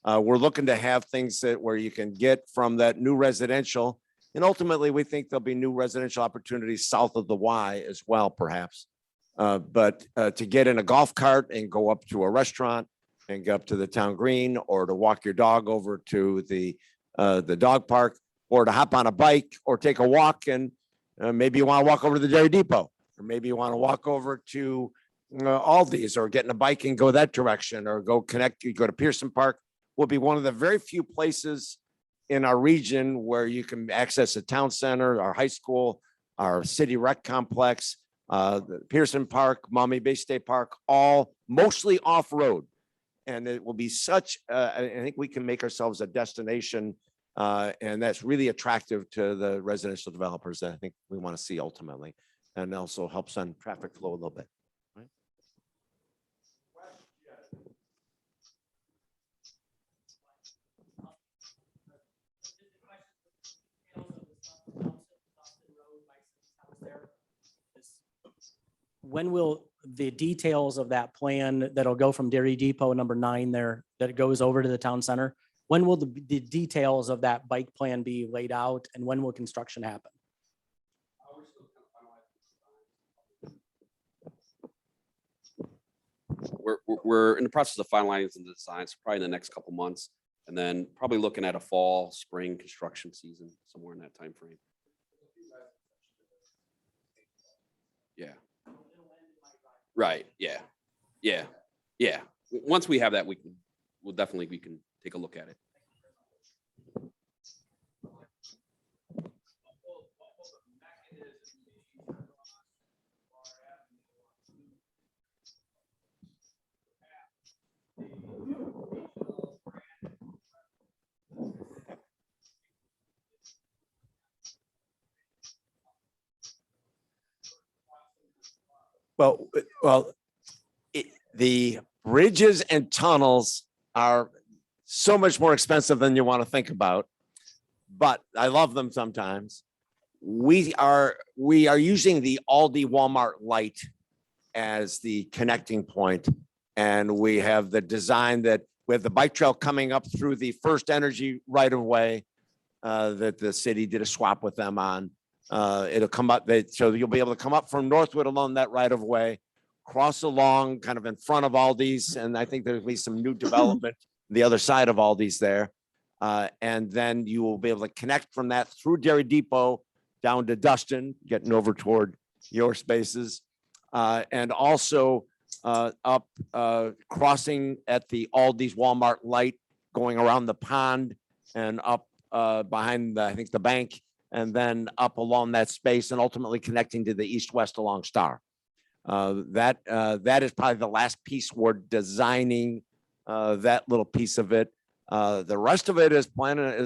we're looking to have things where you can get from that new residential, and ultimately we think there'll be new residential opportunities south of the Y as well, perhaps. But to get in a golf cart and go up to a restaurant and go up to the town green, or to walk your dog over to the dog park, or to hop on a bike or take a walk, and maybe you want to walk over to the Dairy Depot, or maybe you want to walk over to Aldi's or getting a bike and go that direction or go connect, you go to Pearson Park, will be one of the very few places in our region where you can access a town center, our high school, our city rec complex, the Pearson Park, Maumee Bay State Park, all mostly off-road. And it will be such, I think we can make ourselves a destination, and that's really attractive to the residential developers that I think we want to see ultimately, and also helps on traffic flow a little bit. Right? When will the details of that plan that'll go from Dairy Depot number 9 there, that it goes over to the town center? When will the details of that bike plan be laid out and when will construction happen? We're in the process of finalizing the designs, probably in the next couple months, and then probably looking at a fall, spring construction season, somewhere in that time frame. Yeah. Right, yeah, yeah, yeah. Once we have that, we can take a look at it. The bridges and tunnels are so much more expensive than you want to think about, but I love them sometimes. We are using the Aldi Walmart light as the connecting point, and we have the design that we have the bike trail coming up through the First Energy right of way that the city did a swap with them on. It'll come up, so you'll be able to come up from Northwood along that right of way, cross along kind of in front of Aldi's, and I think there'll be some new development the other side of Aldi's there. And then you will be able to connect from that through Dairy Depot down to Dustin, getting over toward your spaces. And also up crossing at the Aldi's Walmart light, going around the pond and up behind, I think, the bank, and then up along that space and ultimately connecting to the east-west along Star. That is probably the last piece we're designing, that little piece of it. The rest of it is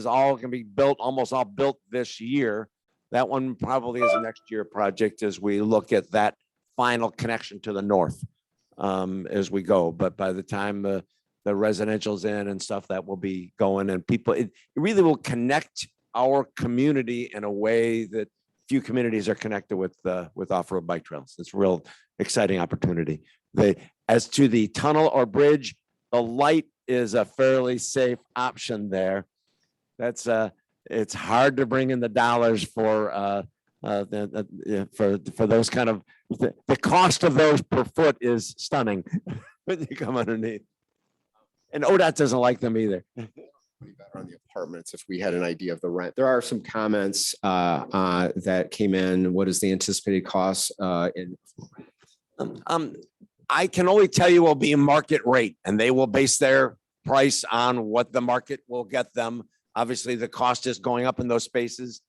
all going to be built, almost all built this year. That one probably is a next year project as we look at that final connection to the north as we go. But by the time the residential's in and stuff, that will be going, and people, it really will connect our community in a way that few communities are connected with off-road bike trails. It's a real exciting opportunity. As to the tunnel or bridge, the light is a fairly safe option there. That's it's hard to bring in the dollars for those kind of, the cost of those per foot is stunning when you come underneath. And ODOT doesn't like them either. Better on the apartments if we had an idea of the rent. There are some comments that came in. What is the anticipated cost in? I can only tell you will be a market rate, and they will base their price on what the market will get them. Obviously, the cost is going up in those spaces.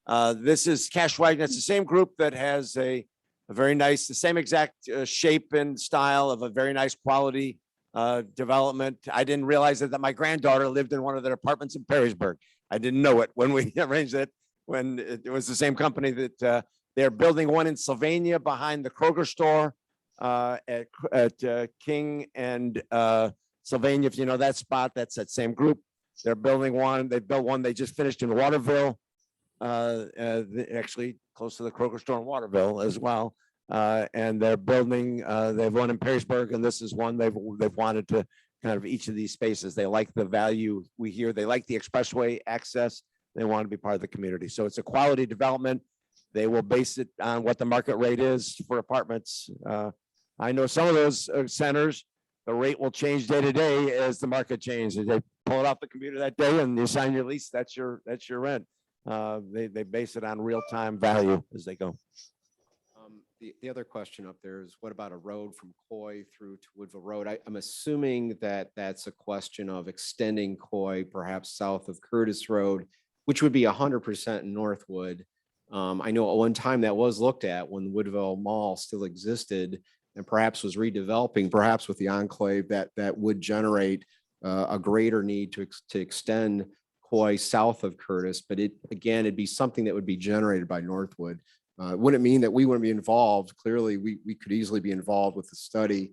This is Cash Wagon. It's the same group that has a very nice, the same exact shape and style of a very nice quality development. I didn't realize that my granddaughter lived in one of their apartments in Perrysburg. I didn't know it when we arranged it, when it was the same company that they're building one in Sylvania behind the Kroger store at King and Sylvania. If you know that spot, that's that same group. They're building one. They built one. They just finished in Waterville, actually close to the Kroger store in Waterville as well. And they're building, they have one in Perrysburg, and this is one they've wanted to kind of each of these spaces. They like the value we hear. They like the expressway access. They want to be part of the community. So it's a quality development. They will base it on what the market rate is for apartments. I know some of those centers, the rate will change day to day as the market changes. They pull it off the computer that day and you sign your lease. That's your rent. They base it on real time value as they go. The other question up there is, what about a road from Coy through to Woodville Road? I'm assuming that that's a question of extending Coy perhaps south of Curtis Road, which would be 100% Northwood. I know at one time that was looked at when Woodville Mall still existed and perhaps was redeveloping, perhaps with the enclave that would generate a greater need to extend Coy south of Curtis. But it'd be something that would be generated by Northwood. It wouldn't mean that we wouldn't be involved. Clearly, we could easily be involved with the study,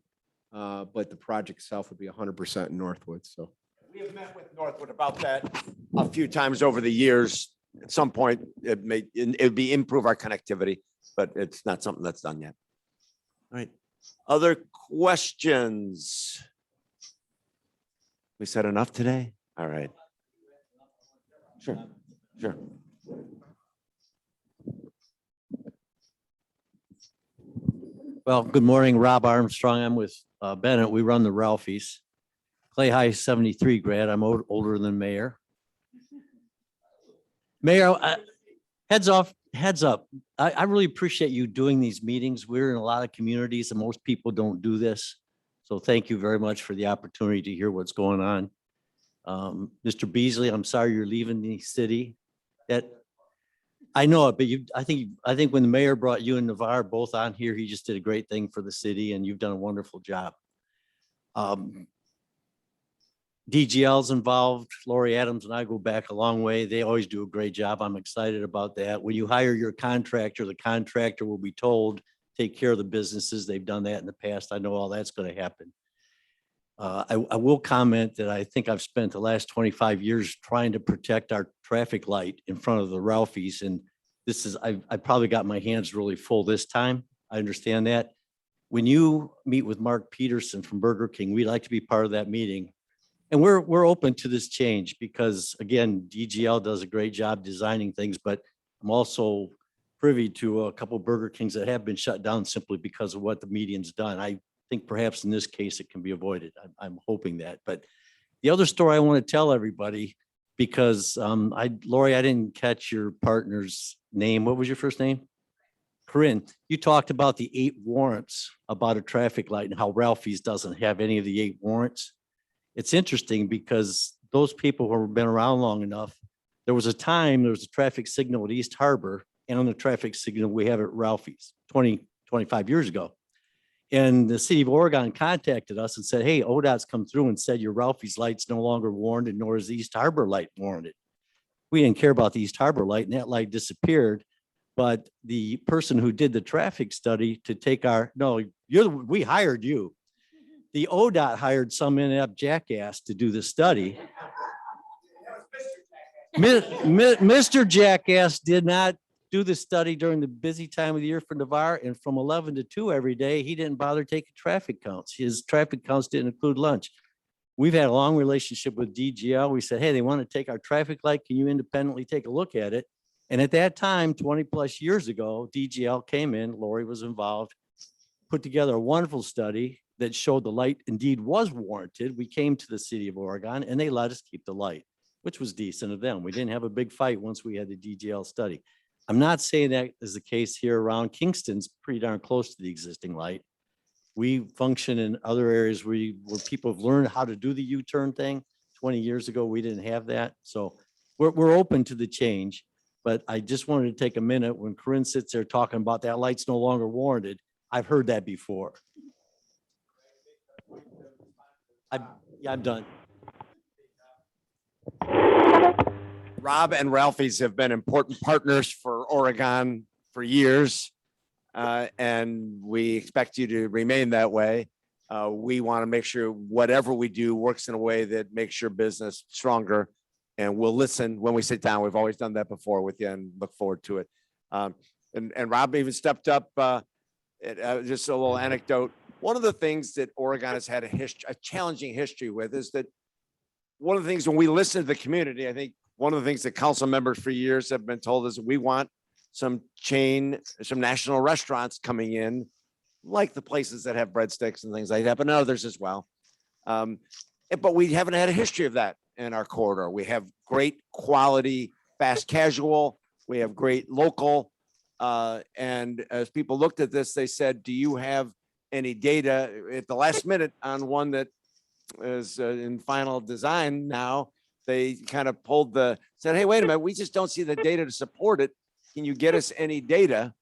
but the project itself would be 100% in Northwood. So We have met with Northwood about that a few times over the years. At some point, it'd be improve our connectivity, but it's not something that's done yet. All right. Other questions? We said enough today? All right. Sure, sure. Well, good morning, Rob Armstrong. I'm with Bennett. We run the Ralphie's. Clay High 73 grad. I'm older than Mayor. Mayor, heads up. I really appreciate you doing these meetings. We're in a lot of communities and most people don't do this. So thank you very much for the opportunity to hear what's going on. Mr. Beasley, I'm sorry you're leaving the city. I know it, but I think when the mayor brought you and Navarre both on here, he just did a great thing for the city and you've done a wonderful job. DGL's involved. Lori Adams and I go back a long way. They always do a great job. I'm excited about that. When you hire your contractor, the contractor will be told, take care of the businesses. They've done that in the past. I know all that's going to happen. I will comment that I think I've spent the last 25 years trying to protect our traffic light in front of the Ralphie's. And I probably got my hands really full this time. I understand that. When you meet with Mark Peterson from Burger King, we'd like to be part of that meeting. And we're open to this change because again, DGL does a great job designing things, but I'm also privy to a couple of Burger Kings that have been shut down simply because of what the median's done. I think perhaps in this case it can be avoided. I'm hoping that. But the other story I want to tell everybody, because Lori, I didn't catch your partner's name. What was your first name? Corinne. You talked about the 8 warrants about a traffic light and how Ralphie's doesn't have any of the 8 warrants. It's interesting because those people who have been around long enough, there was a traffic signal at East Harbor and on the traffic signal we have at Ralphie's 25 years ago. And the city of Oregon contacted us and said, hey, ODOT's come through and said your Ralphie's light's no longer warranted, nor is the East Harbor light warranted. We didn't care about the East Harbor light and that light disappeared. But the person who did the traffic study to take we hired you. The ODOT hired some inept jackass to do the study. Mr. Jackass did not do the study during the busy time of the year for Navarre, and from 11 to 2 every day, he didn't bother taking traffic counts. His traffic counts didn't include lunch. We've had a long relationship with DGL. We said, hey, they want to take our traffic light. Can you independently take a look at it? And at that time, 20 plus years ago, DGL came in, Lori was involved, put together a wonderful study that showed the light indeed was warranted. We came to the city of Oregon and they let us keep the light, which was decent of them. We didn't have a big fight once we had the DGL study. I'm not saying that is the case here around. Kingston's pretty darn close to the existing light. We function in other areas where people have learned how to do the U-turn thing. 20 years ago, we didn't have that. So we're open to the change, but I just wanted to take a minute when Corinne sits there talking about that light's no longer warranted. I've heard that before. I'm done. Rob and Ralphie's have been important partners for Oregon for years, and we expect you to remain that way. We want to make sure whatever we do works in a way that makes your business stronger, and we'll listen when we sit down. We've always done that before with you and look forward to it. And Rob even stepped up, just a little anecdote. One of the things that Oregon has had a challenging history with is that one of the things when we listen to the community, I think one of the things that council members for years have been told is we want some national restaurants coming in, like the places that have breadsticks and things like that, but others as well. But we haven't had a history of that in our corridor. We have great quality, fast casual. We have great local. And as people looked at this, they said, do you have any data at the last minute on one that is in final design now? They kind of said, hey, wait a minute, we just don't see the data to support it. Can you get us any data?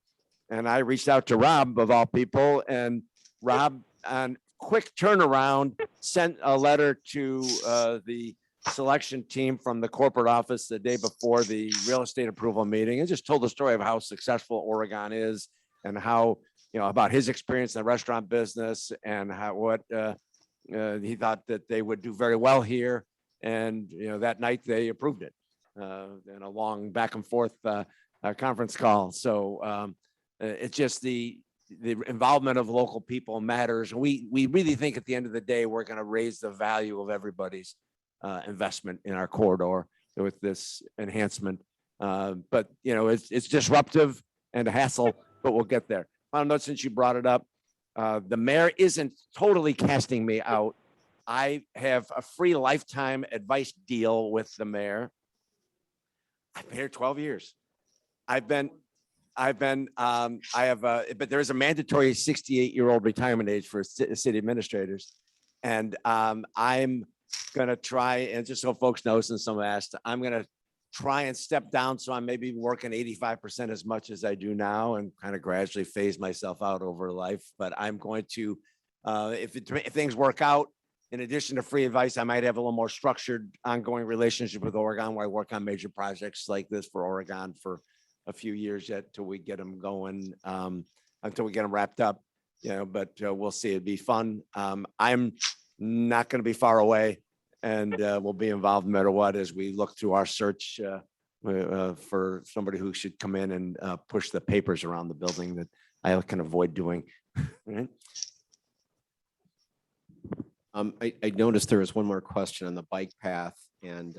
And I reached out to Rob of all people, and Rob, on quick turnaround, sent a letter to the selection team from the corporate office the day before the real estate approval meeting, and just told the story of how successful Oregon is and how, about his experience in the restaurant business and what he thought that they would do very well here. And, that night they approved it in a long back and forth conference call. So it's just the involvement of local people matters. We really think at the end of the day, we're going to raise the value of everybody's investment in our corridor with this enhancement. But, it's disruptive and a hassle, but we'll get there. I don't know, since you brought it up, the mayor isn't totally casting me out. I have a free lifetime advice deal with the mayor. I've been here 12 years. I have but there is a mandatory 68-year-old retirement age for city administrators. And I'm going to try, and just so folks know, since someone asked, I'm going to try and step down. So I'm maybe working 85% as much as I do now and kind of gradually phase myself out over life. But I'm going to, if things work out, in addition to free advice, I might have a little more structured ongoing relationship with Oregon, where I work on major projects like this for Oregon for a few years yet till we get them going, until we get them wrapped up, but we'll see. It'd be fun. I'm not going to be far away, and we'll be involved no matter what as we look through our search for somebody who should come in and push the papers around the building that I can avoid doing. Right? I noticed there was one more question on the bike path, and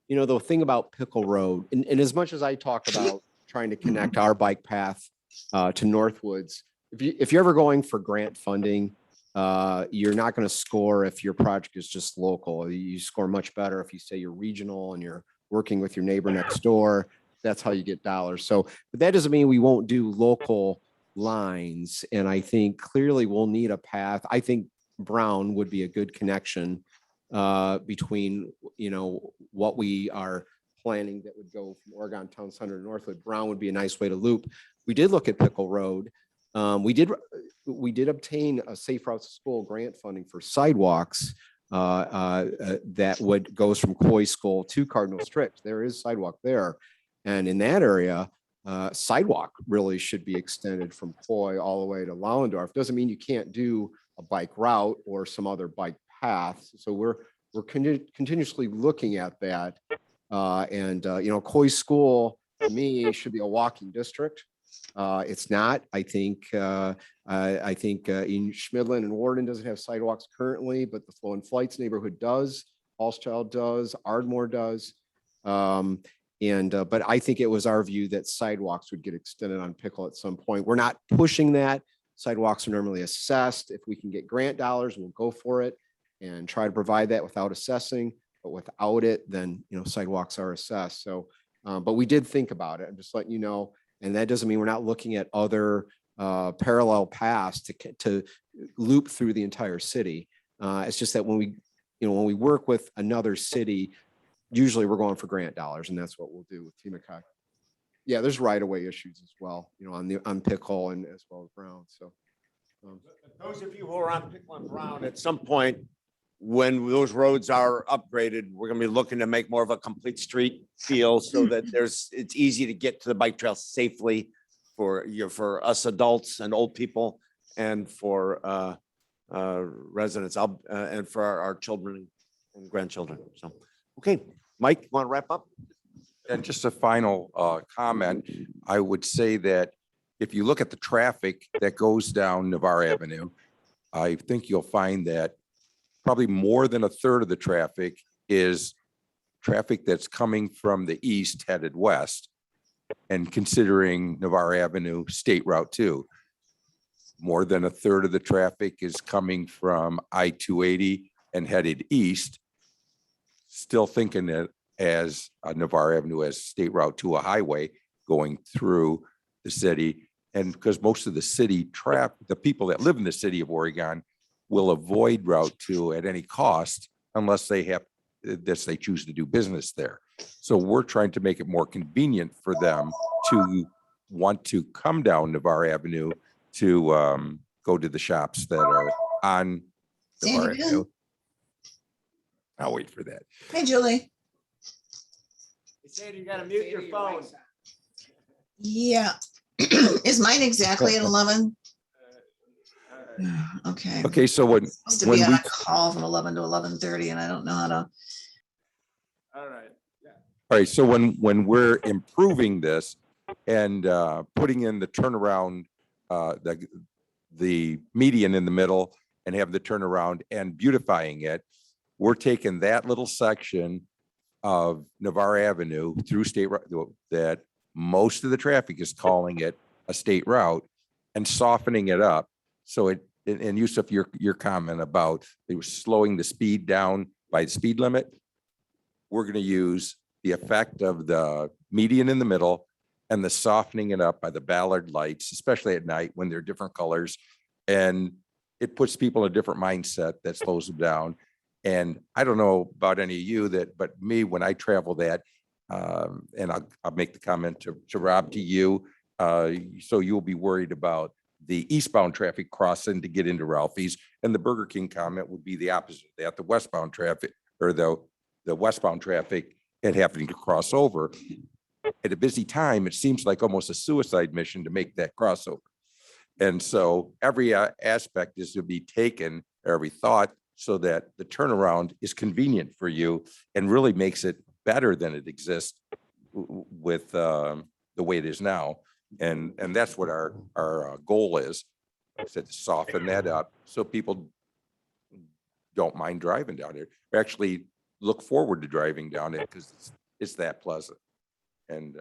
the thing about Pickle Road, and as much as I talk about trying to connect our bike path to Northwoods, if you're ever going for grant funding, you're not going to score if your project is just local. You score much better if you say you're regional and you're working with your neighbor next door. That's how you get dollars. So, but that doesn't mean we won't do local lines. And I think clearly we'll need a path. I think Brown would be a good connection between, what we are planning that would go from Oregon Town Center to Northwood. Brown would be a nice way to loop. We did look at Pickle Road. We did obtain a Safe Routes to School grant funding for sidewalks that goes from Coy School to Cardinal Strict. There is sidewalk there. And in that area, sidewalk really should be extended from Coy all the way to Lallendorf. Doesn't mean you can't do a bike route or some other bike path. So we're continuously looking at that. Coy School to me should be a walking district. It's not. I think in Schmidlin and Warden doesn't have sidewalks currently, but the Flow and Flights neighborhood does. Hallschild does. Ardmore does. But I think it was our view that sidewalks would get extended on Pickle at some point. We're not pushing that. Sidewalks are normally assessed. If we can get grant dollars, we'll go for it and try to provide that without assessing. But without it, then sidewalks are assessed. So, but we did think about it. I'm just letting you know. And that doesn't mean we're not looking at other parallel paths to loop through the entire city. It's just that when we work with another city, usually we're going for grant dollars, and that's what we'll do with TMACOG. Yeah, there's right-of-way issues as well, on Pickle and as well as Brown. So those of you who are on Pickle and Brown, at some point when those roads are upgraded, we're going to be looking to make more of a complete street feel so that it's easy to get to the bike trail safely for us adults and old people and for residents and for our children and grandchildren. So, okay, Mike, you want to wrap up? And just a final comment, I would say that if you look at the traffic that goes down Navarre Avenue, I think you'll find that probably more than a third of the traffic is traffic that's coming from the east headed west. And considering Navarre Avenue State Route 2, more than a third of the traffic is coming from I-280 and headed east. Still thinking that as Navarre Avenue as State Route 2, a highway going through the city. And because most of the city the people that live in the city of Oregon will avoid Route 2 at any cost unless they choose to do business there. So we're trying to make it more convenient for them to want to come down Navarre Avenue to go to the shops that are on Navarre Sandy Avenue. I'll wait for that. Hey, Julie. Sandy, you gotta mute your phone. Yeah. Is mine exactly at 11? Okay. Okay, so when Supposed to be when on we a call from 11 to 11:30 and I don't know how to. All right. All right, so when we're improving this and putting in the turnaround, the median in the middle and have the turnaround and beautifying it, we're taking that little section of Navarre Avenue through state that most of the traffic is calling it a state route and softening it up. So and Yusuf, your comment about it was slowing the speed down by the speed limit, we're going to use the effect of the median in the middle and the softening it up by the Ballard lights, especially at night when they're different colors. And it puts people in a different mindset that slows them down. And I don't know about any of you but me, when I travel that, and I'll make the comment to Rob, to you, so you'll be worried about the eastbound traffic crossing to get into Ralphie's, and the Burger King comment would be the opposite of that, the westbound traffic or the westbound traffic and having to cross over. At a busy time, it seems like almost a suicide mission to make that crossover. And so every aspect is to be taken, every thought, so that the turnaround is convenient for you and really makes it better than it exists with the way it is now. And that's what our goal is. I said to soften that up so people don't mind driving down there. Actually look forward to driving down it because it's that pleasant. And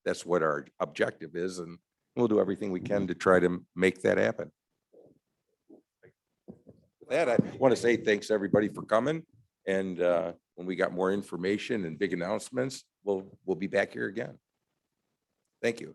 that's what our objective is. And we'll do everything we can to try to make that happen. With that, I want to say thanks everybody for coming. And when we got more information and big announcements, we'll be back here again. Thank you.